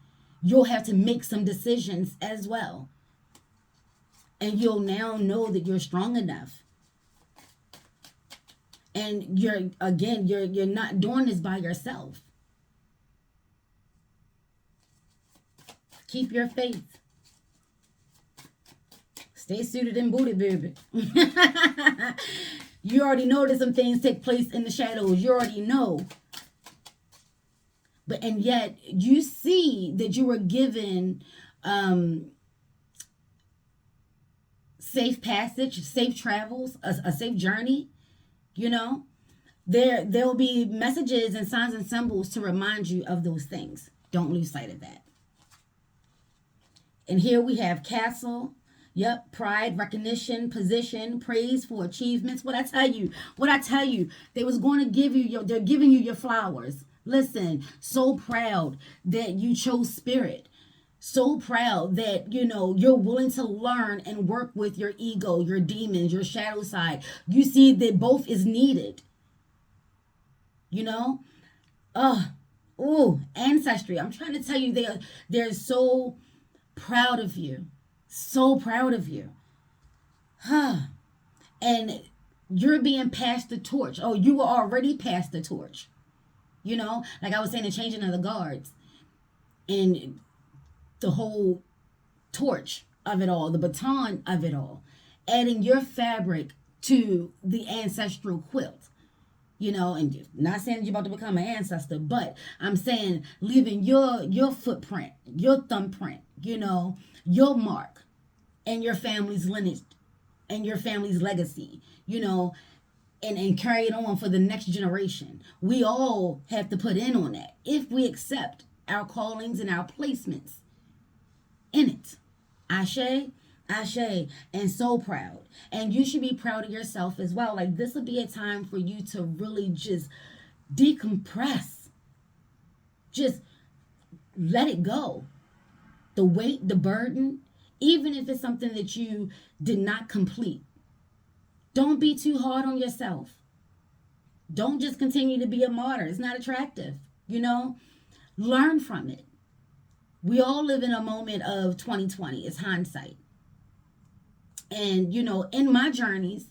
You'll have to make some decisions as well. And you'll now know that you're strong enough. And you're not doing this by yourself. Keep your faith. Stay suited and booted, baby. You already know that some things take place in the shadows. You already know. And yet you see that you were given safe passage, safe travels, a safe journey. There'll be messages and signs and symbols to remind you of those things. Don't lose sight of that. And here we have castle. Yep, pride, recognition, position, praise for achievements. What I tell you, they was going to give you they're giving you your flowers. Listen, so proud that you chose spirit. So proud that, you're willing to learn and work with your ego, your demons, your shadow side. You see that both is needed. Ancestry. I'm trying to tell you, they're so proud of you. So proud of you. And you're being passed the torch. Oh, you were already passed the torch. Like I was saying, the changing of the guards. And the whole torch of it all, the baton of it all, adding your fabric to the ancestral quilt, and not saying you're about to become an ancestor, but I'm saying leaving your footprint, your thumbprint, your mark, and your family's lineage, and your family's legacy, and carry it on for the next generation. We all have to put in on that if we accept our callings and our placements in it. Ashe, ashe, and so proud. And you should be proud of yourself as well. Like, this will be a time for you to really just decompress. Just let it go. The weight, the burden, even if it's something that you did not complete. Don't be too hard on yourself. Don't just continue to be a martyr. It's not attractive. Learn from it. We all live in a moment of 2020. It's hindsight. And, in my journeys,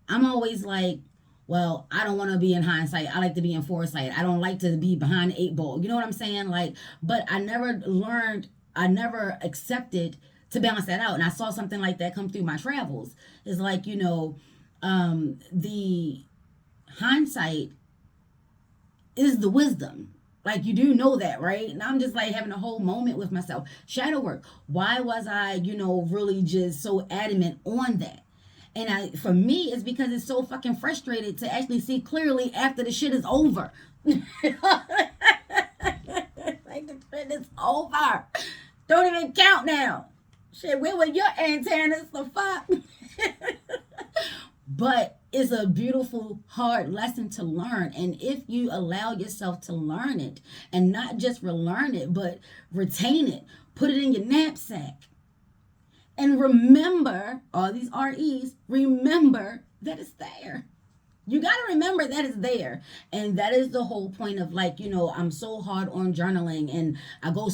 I'm always like, well, I don't want to be in hindsight. I like to be in foresight. I don't like to be behind the 8 ball. You know what I'm saying? But I never accepted to balance that out. And I saw something like that come through my travels. It's like, the hindsight is the wisdom. Like, you do know that, right? And I'm just like having a whole moment with myself. Shadow work. Why was I, really just so adamant on that? And for me, it's because it's so fucking frustrated to actually see clearly after the shit is over. Like, the shit is over. Don't even count now. Shit, where were your antennas? The fuck? But it's a beautiful, hard lesson to learn. And if you allow yourself to learn it, and not just relearn it, but retain it, put it in your knapsack, and remember, all these REs, remember that it's there. You got to remember that it's there. And that is the whole point of, like, I'm so hard on journaling, and I go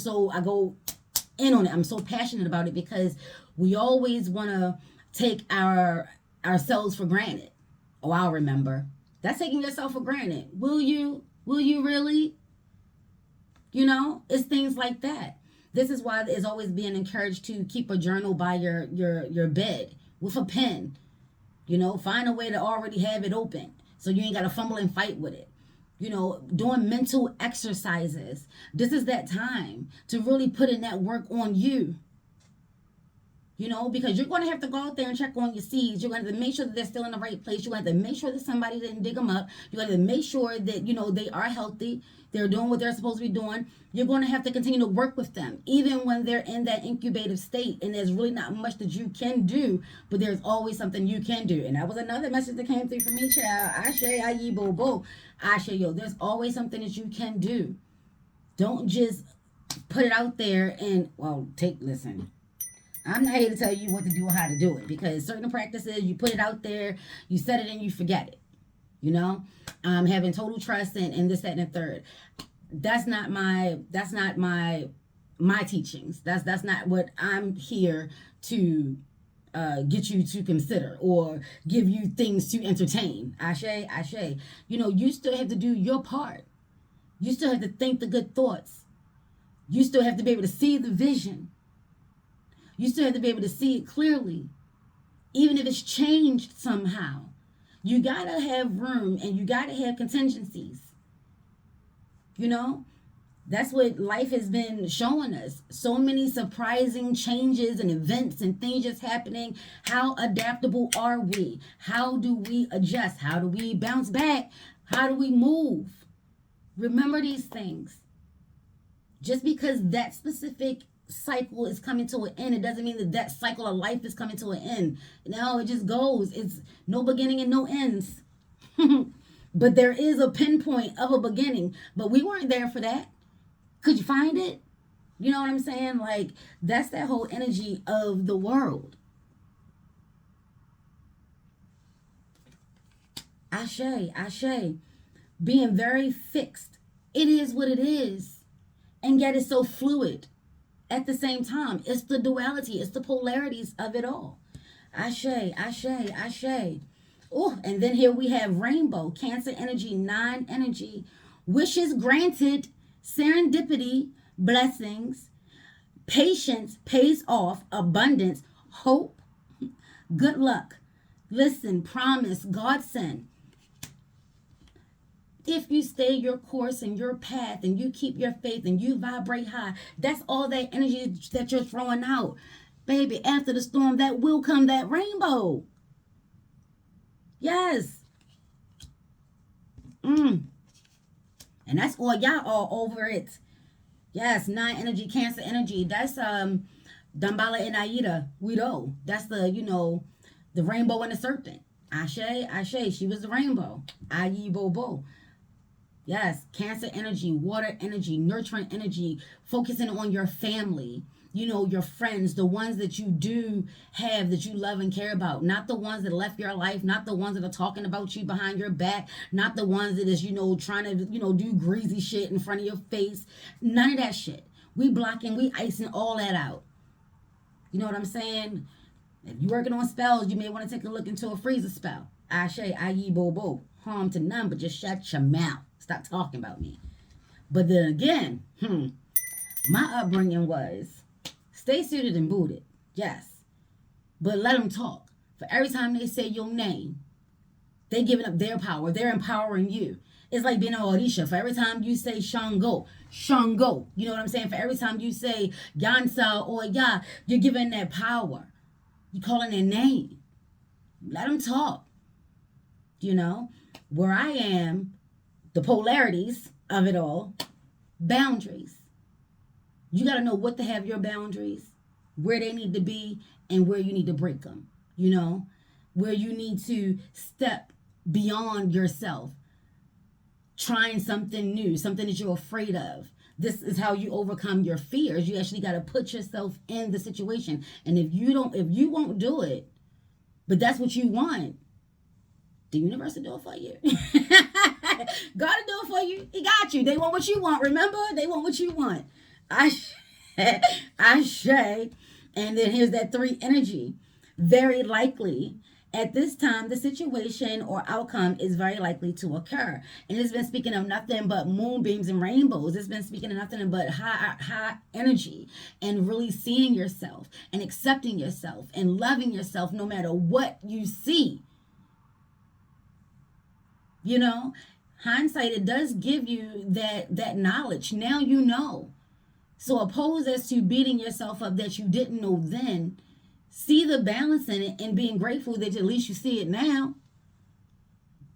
in on it. I'm so passionate about it because we always want to take ourselves for granted. Oh, I'll remember. That's taking yourself for granted. Will you? Will you really? It's things like that. This is why it's always being encouraged to keep a journal by your bed with a pen. Find a way to already have it open so you ain't got to fumble and fight with it. Doing mental exercises. This is that time to really put in that work on you. Because you're going to have to go out there and check on your seeds. You're going to have to make sure that they're still in the right place. You're going to have to make sure that somebody didn't dig them up. You're going to have to make sure that, they are healthy. They're doing what they're supposed to be doing. You're going to have to continue to work with them, even when they're in that incubative state. And there's really not much that you can do, but there's always something you can do. And that was another message that came through for me, child. Ashe, aye, bo, bo. Ashe, yo. There's always something that you can do. Don't just put it out there and, listen. I'm not here to tell you what to do or how to do it, because certain practices, you put it out there, you set it and you forget it. Having total trust in this, that, and the third. That's not my teachings. That's not what I'm here to get you to consider or give you things to entertain. Ashe, ashe. You still have to do your part. You still have to think the good thoughts. You still have to be able to see the vision. You still have to be able to see it clearly, even if it's changed somehow. You got to have room, and you got to have contingencies. That's what life has been showing us. So many surprising changes and events and things just happening. How adaptable are we? How do we adjust? How do we bounce back? How do we move? Remember these things. Just because that specific cycle is coming to an end, it doesn't mean that cycle of life is coming to an end. No, it just goes. It's no beginning and no ends. But there is a pinpoint of a beginning, but we weren't there for that. Could you find it? You know what I'm saying? Like, that's that whole energy of the world. Ashe, ashe. Being very fixed. It is what it is. And yet it's so fluid. At the same time, it's the duality, it's the polarities of it all. Ashe, ashe, ashe. Oh, and then here we have rainbow, Cancer energy, 9 energy, wishes granted, serendipity, blessings, patience pays off, abundance, hope, good luck. Listen, promise, godsend. If you stay your course and your path and you keep your faith and you vibrate high, that's all that energy that you're throwing out. Baby, after the storm, that will come that rainbow. Yes. And that's all y'all all over it. Yes, 9 energy, Cancer energy. That's Dambala and Aida. We know. That's the rainbow and the serpent. Ashe, ashe. She was the rainbow. Ayi Bobo. Yes, Cancer energy, water energy, nurturing energy, focusing on your family, your friends, the ones that you do have, that you love and care about, not the ones that left your life, not the ones that are talking about you behind your back, not the ones that is, trying to, do greasy shit in front of your face. None of that shit. We blocking, we icing all that out. You know what I'm saying? If you're working on spells, you may want to take a look into a freezer spell. Ashe, ayi, bobo. Harm to none, but just shut your mouth. Stop talking about me. But then again, my upbringing was stay suited and booted. Yes. But let them talk. For every time they say your name, they giving up their power. They're empowering you. It's like being an Orisha. For every time you say Shango, Shango. You know what I'm saying? For every time you say Yansa or Ya, you're giving that power. You're calling their name. Let them talk. You know? Where I am, the polarities of it all, boundaries. You got to know what to have your boundaries, where they need to be, and where you need to break them. You know? Where you need to step beyond yourself, trying something new, something that you're afraid of. This is how you overcome your fears. You actually got to put yourself in the situation. And if you won't do it, but that's what you want, the universe will do it for you. God will do it for you. He got you. They want what you want. Remember? They want what you want. I say. And then here's that 3 energy. Very likely. At this time, the situation or outcome is very likely to occur. And it's been speaking of nothing but moonbeams and rainbows. It's been speaking of nothing but high energy and really seeing yourself and accepting yourself and loving yourself no matter what you see. You know, hindsight, it does give you that knowledge. Now you know. So opposed as to beating yourself up that you didn't know then, see the balance in it and being grateful that at least you see it now.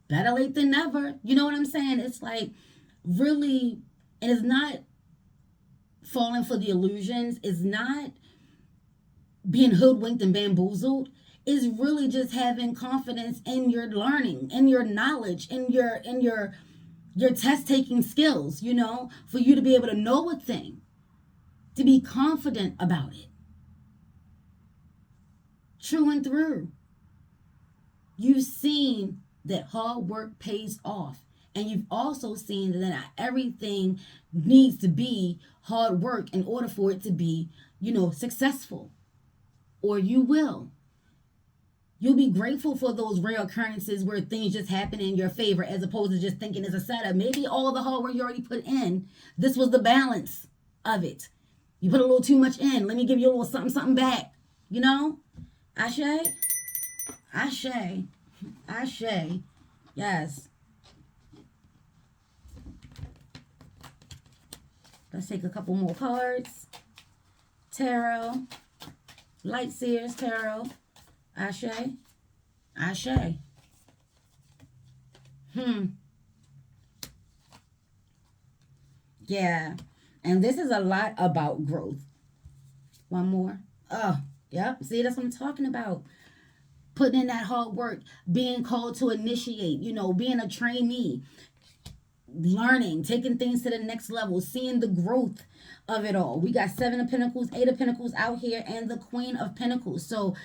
Better late than never. You know what I'm saying? It's like really, and it's not falling for the illusions. It's not being hoodwinked and bamboozled. It's really just having confidence in your learning, in your knowledge, in your test taking skills, you know, for you to be able to know a thing, to be confident about it. True and through. You've seen that hard work pays off. And you've also seen that not everything needs to be hard work in order for it to be, you know, successful. Or you will. You'll be grateful for those rare occurrences where things just happen in your favor as opposed to just thinking it's a setup. Maybe all the hard work you already put in, this was the balance of it. You put a little too much in. Let me give you a little something back. You know? Ashe? Ashe. Ashe. Yes. Let's take a couple more cards. Tarot. Light Seers Tarot. Ashe. Ashe. Yeah. And this is a lot about growth. One more. Oh, yep. See, that's what I'm talking about. Putting in that hard work, being called to initiate, you know, being a trainee, learning, taking things to the next level, seeing the growth of it all. We got 7 of Pentacles, 8 of Pentacles out here, and the Queen of Pentacles. So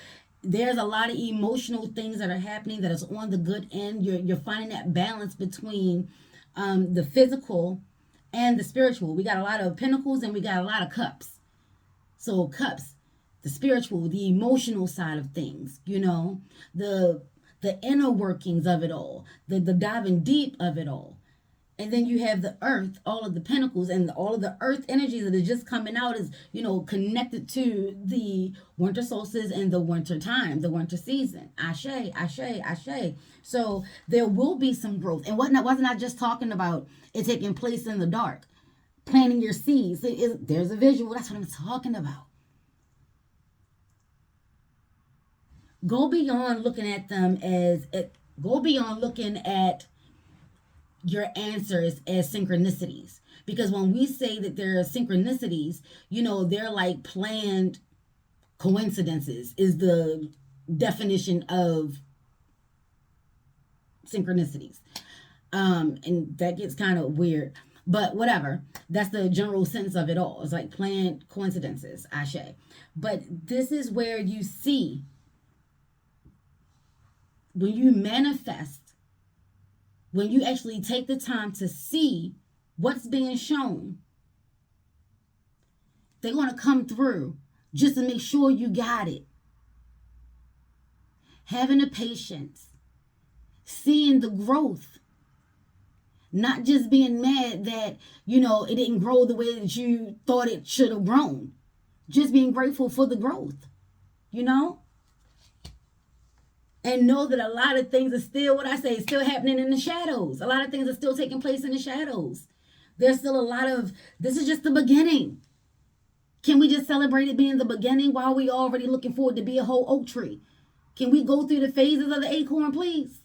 there's a lot of emotional things that are happening that is on the good end. You're finding that balance between the physical and the spiritual. We got a lot of Pentacles and we got a lot of Cups. So Cups, the spiritual, the emotional side of things, you know, the inner workings of it all, the diving deep of it all. And then you have the earth, all of the pentacles and all of the earth energies that are just coming out is, you know, connected to the winter solstice and the winter time, the winter season. Ashe, ashe, ashe. So there will be some growth. And wasn't I just talking about it taking place in the dark? Planting your seeds. There's a visual. That's what I'm talking about. Go beyond looking at them go beyond looking at your answers as synchronicities. Because when we say that there are synchronicities, you know, they're like planned coincidences is the definition of synchronicities. And that gets kind of weird. But whatever. That's the general sense of it all. It's like planned coincidences, Ashe. But this is where you see, when you manifest, when you actually take the time to see what's being shown, they're going to come through just to make sure you got it. Having the patience, seeing the growth, not just being mad that, you know, it didn't grow the way that you thought it should have grown. Just being grateful for the growth, you know? And know that a lot of things are still, what I say, still happening in the shadows. A lot of things are still taking place in the shadows. There's still a lot of, this is just the beginning. Can we just celebrate it being the beginning while we already looking forward to be a whole oak tree? Can we go through the phases of the acorn, please?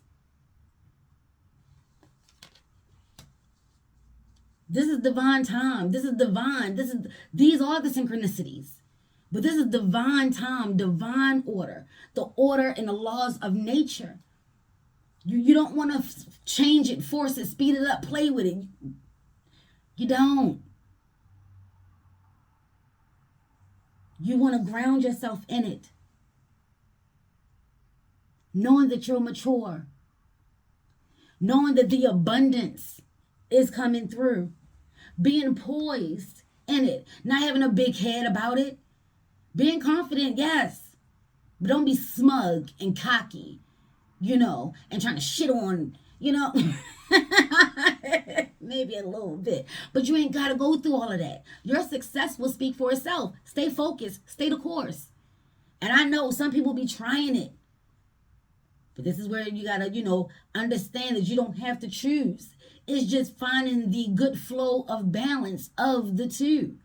This is divine time. This is divine. These are the synchronicities. But this is divine time, divine order, the order and the laws of nature. You don't want to change it, force it, speed it up, play with it. You don't. You want to ground yourself in it, knowing that you're mature, knowing that the abundance is coming through, being poised in it, not having a big head about it. Being confident, yes, but don't be smug and cocky, and trying to shit on, maybe a little bit. But you ain't got to go through all of that. Your success will speak for itself. Stay focused. Stay the course. And I know some people be trying it. But this is where you got to, understand that you don't have to choose. It's just finding the good flow of balance of the two,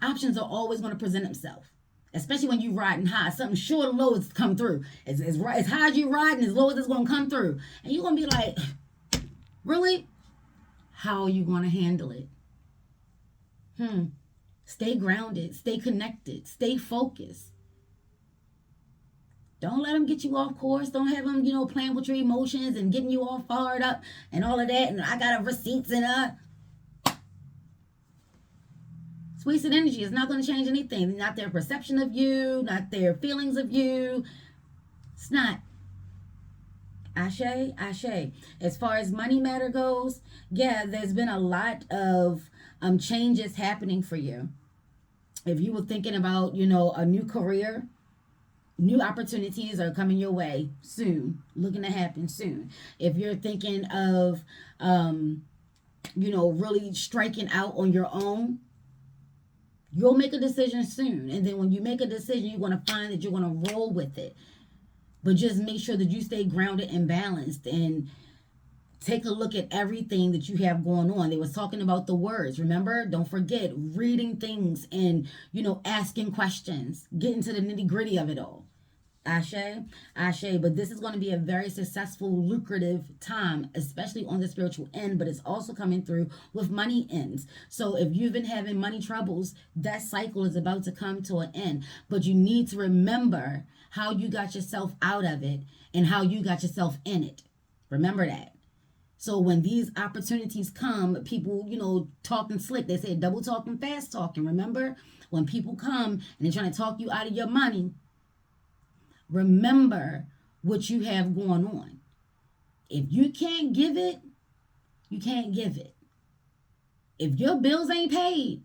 Options are always going to present themselves, especially when you riding high. Something short or low is come through. As high as you riding, as low as it's going to come through. And you're going to be like, really? How are you going to handle it? Stay grounded. Stay connected. Stay focused. Don't let them get you off course. Don't have them, playing with your emotions and getting you all fired up and all of that. And I got receipts and it's wasted energy. It's not going to change anything. Not their perception of you, not their feelings of you. It's not. Ashe, ashe. As far as money matter goes, yeah, there's been a lot of changes happening for you. If you were thinking about, a new career, new opportunities are coming your way soon, looking to happen soon. If you're thinking of, really striking out on your own, you'll make a decision soon. And then when you make a decision, you're going to find that you're going to roll with it. But just make sure that you stay grounded and balanced and take a look at everything that you have going on. They was talking about the words. Remember, don't forget reading things and, asking questions, getting to the nitty gritty of it all. Ashe, ashe. But this is going to be a very successful, lucrative time, especially on the spiritual end, but it's also coming through with money ends. So if you've been having money troubles, that cycle is about to come to an end. But you need to remember how you got yourself out of it and how you got yourself in it. Remember that. So when these opportunities come, people, talking slick, they say double talking, fast talking. Remember, when people come and they're trying to talk you out of your money, remember what you have going on. If you can't give it, you can't give it. If your bills ain't paid,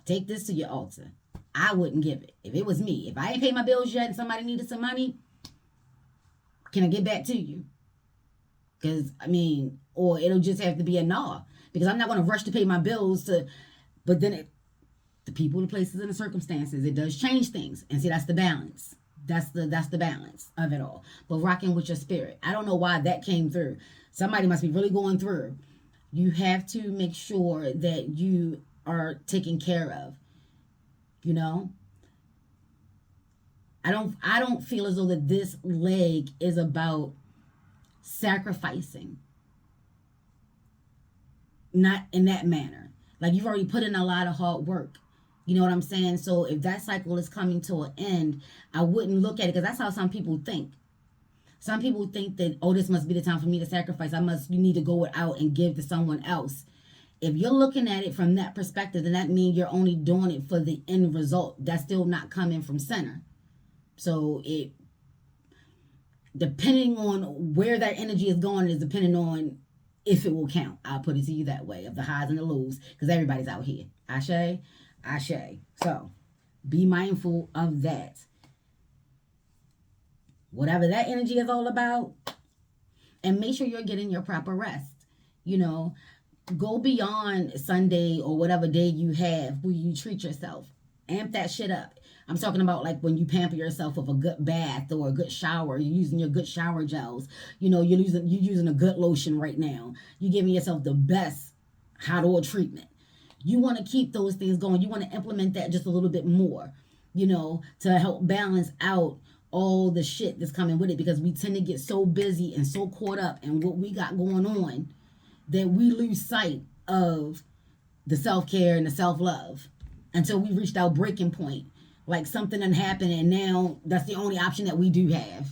take this to your altar. I wouldn't give it. If it was me, if I ain't paid my bills yet and somebody needed some money, can I get back to you? Because, or it'll just have to be a no. Because I'm not going to rush to pay my bills but then the people, the places, and the circumstances, it does change things. And see, that's the balance. That's the balance of it all. But rocking with your spirit. I don't know why that came through. Somebody must be really going through. You have to make sure that you are taken care of. I don't feel as though that this leg is about sacrificing. Not in that manner. Like, you've already put in a lot of hard work. You know what I'm saying? So if that cycle is coming to an end, I wouldn't look at it, because that's how some people think. Some people think that, this must be the time for me to sacrifice. You need to go out and give to someone else. If you're looking at it from that perspective, then that means you're only doing it for the end result. That's still not coming from center. So depending on where that energy is going is depending on if it will count. I'll put it to you that way, of the highs and the lows, because everybody's out here. Ashe, ashe. So be mindful of that. Whatever that energy is all about, and make sure you're getting your proper rest. Go beyond Sunday or whatever day you have where you treat yourself. Amp that shit up. I'm talking about like when you pamper yourself with a good bath or a good shower. You're using your good shower gels. You're using a good lotion right now. You're giving yourself the best hot oil treatment. You want to keep those things going. You want to implement that just a little bit more, to help balance out all the shit that's coming with it, because we tend to get so busy and so caught up in what we got going on that we lose sight of the self-care and the self-love until we reached our breaking point. Like something done happened and now that's the only option that we do have.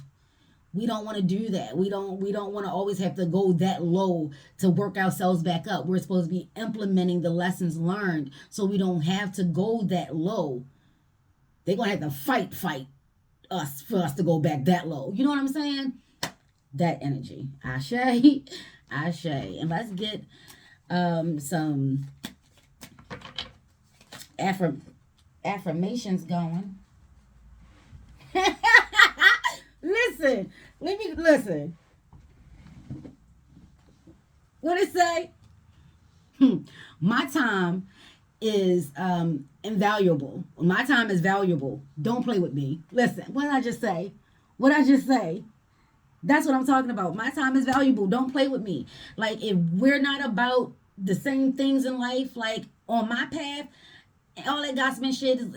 We don't want to do that. We don't want to always have to go that low to work ourselves back up. We're supposed to be implementing the lessons learned so we don't have to go that low. They're going to have to fight us for us to go back that low. You know what I'm saying? That energy. Ashe. Ashe. And let's get some affirmations going. Listen. What it say? My time is invaluable. My time is valuable. Don't play with me. Listen, what did I just say? That's what I'm talking about. My time is valuable. Don't play with me. Like, if we're not about the same things in life, like on my path, all that gossiping shit is,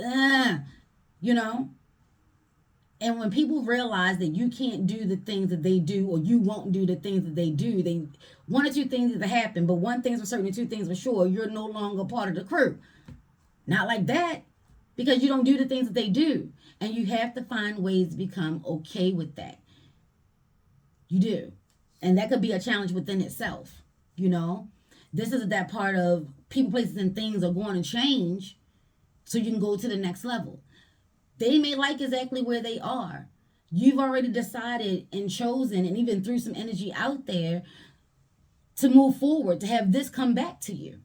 And when people realize that you can't do the things that they do, or you won't do the things that they do, one or two things that happen, but one thing's for certain and two things for sure, you're no longer part of the crew. Not like that, because you don't do the things that they do. And you have to find ways to become okay with that. You do. And that could be a challenge within itself, This is that part of people, places, and things are going to change so you can go to the next level. They may like exactly where they are. You've already decided and chosen and even threw some energy out there to move forward, to have this come back to you.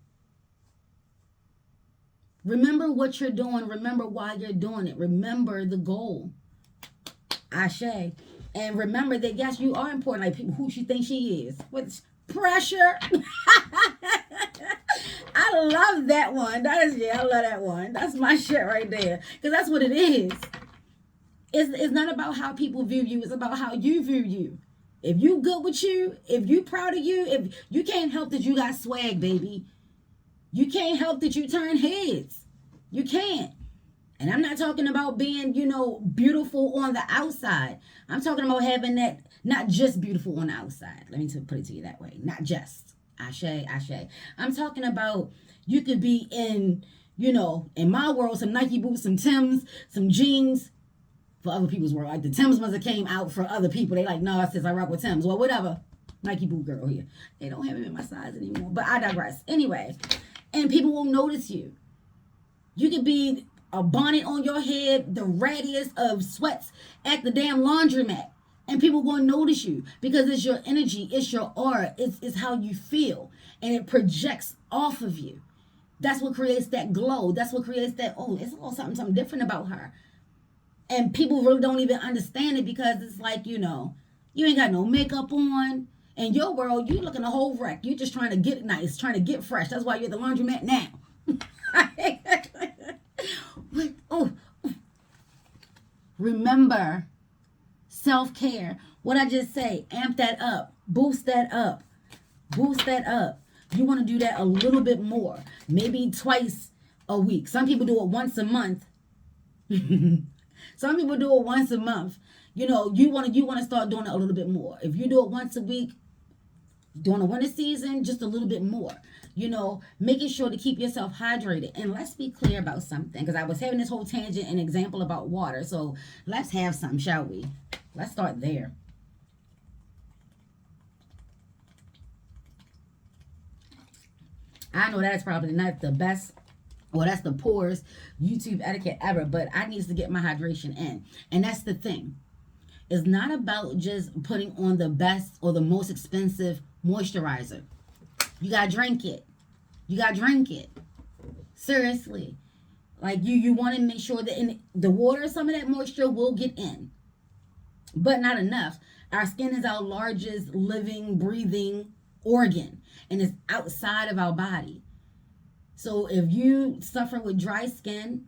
Remember what you're doing. Remember why you're doing it. Remember the goal. Ashe. And remember that, yes, you are important. Like people, who she thinks she is. What's pressure? I love that one. I love that one. That's my shit right there. Because that's what it is. It's not about how people view you. It's about how you view you. If you good with you, if you proud of you, if you can't help that you got swag, baby. You can't help that you turn heads. You can't. And I'm not talking about being, beautiful on the outside. I'm talking about having that, not just beautiful on the outside. Let me put it to you that way. Not just. Ashe. I'm talking about you could be in, in my world, some Nike boots, some Timbs, some jeans. For other people's world, like the Timbs ones that came out for other people. They like, no, it says I rock with Timbs. Well, whatever. Nike boot girl here. They don't have them in my size anymore. But I digress. Anyway. And people will notice you. You could be a bonnet on your head, the rattiest of sweats at the damn laundromat. And people going to notice you because it's your energy, it's your aura, it's how you feel. And it projects off of you. That's what creates that glow. That's what creates that, it's a little something different about her. And people really don't even understand it because it's like, you ain't got no makeup on. In your world, you looking a whole wreck. You just trying to get nice, trying to get fresh. That's why you're at the laundromat now. Remember, self-care. What I just say, amp that up. Boost that up. You want to do that a little bit more. Maybe twice a week. Some people do it once a month. Some people do it once a month. You want to start doing it a little bit more. If you do it once a week, during the winter season, just a little bit more. Making sure to keep yourself hydrated. And let's be clear about something, because I was having this whole tangent and example about water. So let's have some, shall we? Let's start there. I know that's probably not the best, or that's the poorest YouTube etiquette ever, but I need to get my hydration in. And that's the thing. It's not about just putting on the best or the most expensive moisturizer. You gotta drink it. Seriously. Like you want to make sure that in the water, some of that moisture will get in. But not enough. Our skin is our largest living, breathing organ. And it's outside of our body. So if you suffer with dry skin,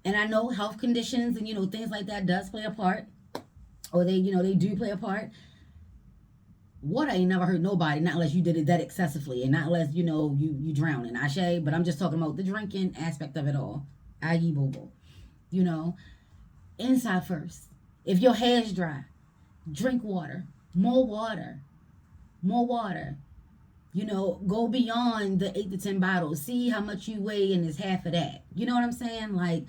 And I know health conditions and, things like that does play a part. Or they do play a part. Water ain't never hurt nobody, not unless you did it that excessively, and not unless, you drowning. Ashe, but I'm just talking about the drinking aspect of it all. Aye, bobo. You know, inside first. If your hair's dry, drink water. More water. More water. Go beyond the 8 to 10 bottles. See how much you weigh and it's half of that. You know what I'm saying? Like,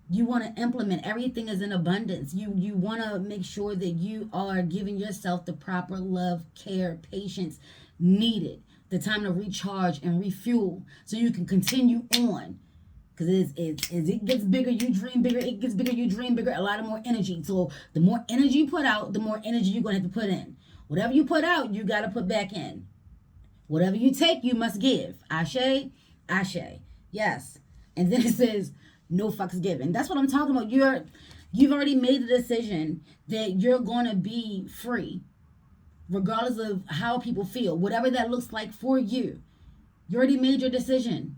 you want to implement everything is in abundance. You want to make sure that you are giving yourself the proper love, care, patience needed, the time to recharge and refuel so you can continue on. Because as it gets bigger, you dream bigger. It gets bigger, you dream bigger. A lot of more energy. So the more energy you put out, the more energy you're going to have to put in. Whatever you put out, you got to put back in. Whatever you take, you must give. Ashe, ashe. Yes. And then it says, no fucks given. That's what I'm talking about. You've already made the decision that you're going to be free, regardless of how people feel. Whatever that looks like for you. You already made your decision.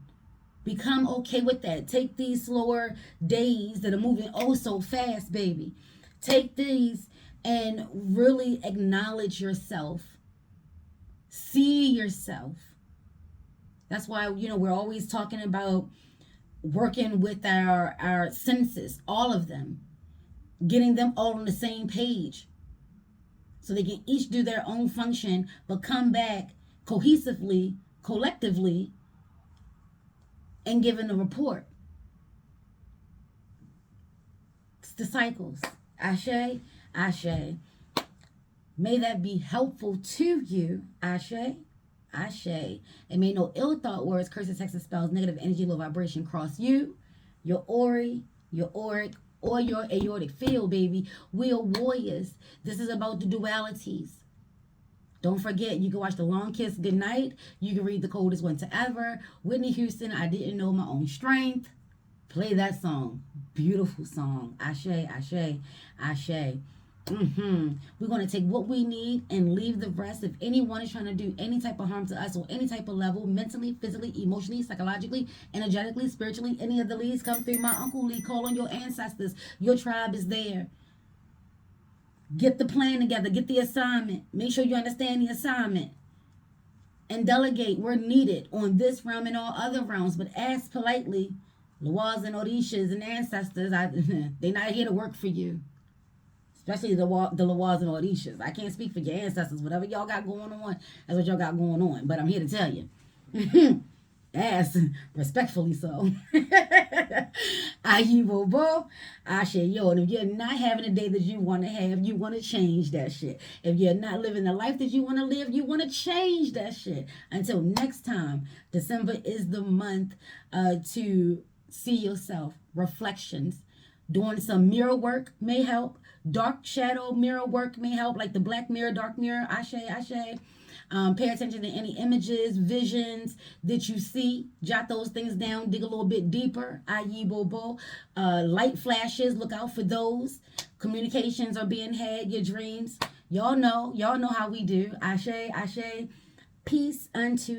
Become okay with that. Take these slower days that are moving oh so fast, baby. Take these and really acknowledge yourself. See yourself. That's why, we're always talking about working with our senses, all of them, getting them all on the same page so they can each do their own function, but come back cohesively, collectively, and giving a report. It's the cycles. Ashe, ashe. May that be helpful to you. Ashe, ashe. And may no ill thought, words, curses, hexes, spells, negative energy, low vibration cross you, your ori, your auric, or your aortic field, baby. We are warriors. This is about the dualities. Don't forget, you can watch The Long Kiss Goodnight. You can read The Coldest Winter Ever. Whitney Houston, I Didn't Know My Own Strength. Play that song. Beautiful song. Ashe, ashe, ashe. We're going to take what we need and leave the rest. If anyone is trying to do any type of harm to us or any type of level, mentally, physically, emotionally, psychologically, energetically, spiritually, any of the leads come through my Uncle Lee. Call on your ancestors. Your tribe is there. Get the plan together. Get the assignment. Make sure you understand the assignment. And delegate where needed on this realm and all other realms. But ask politely, Lawaz and Orishas and ancestors, they're not here to work for you. Especially the Lawaz and Orishas. I can't speak for your ancestors. Whatever y'all got going on, that's what y'all got going on. But I'm here to tell you. Ask respectfully so. Ayibobo, Ashe yo. And if you're not having the day that you want to have, you want to change that shit. If you're not living the life that you want to live, you want to change that shit. Until next time, December is the month to see yourself. Reflections. Doing some mirror work may help. Dark shadow mirror work may help, like the black mirror, dark mirror. Ashe, ashe. Pay attention to any images, visions that you see. Jot those things down. Dig a little bit deeper. Ayibobo. Light flashes. Look out for those. Communications are being had. Your dreams. Y'all know how we do. Ashe, ashe. Peace unto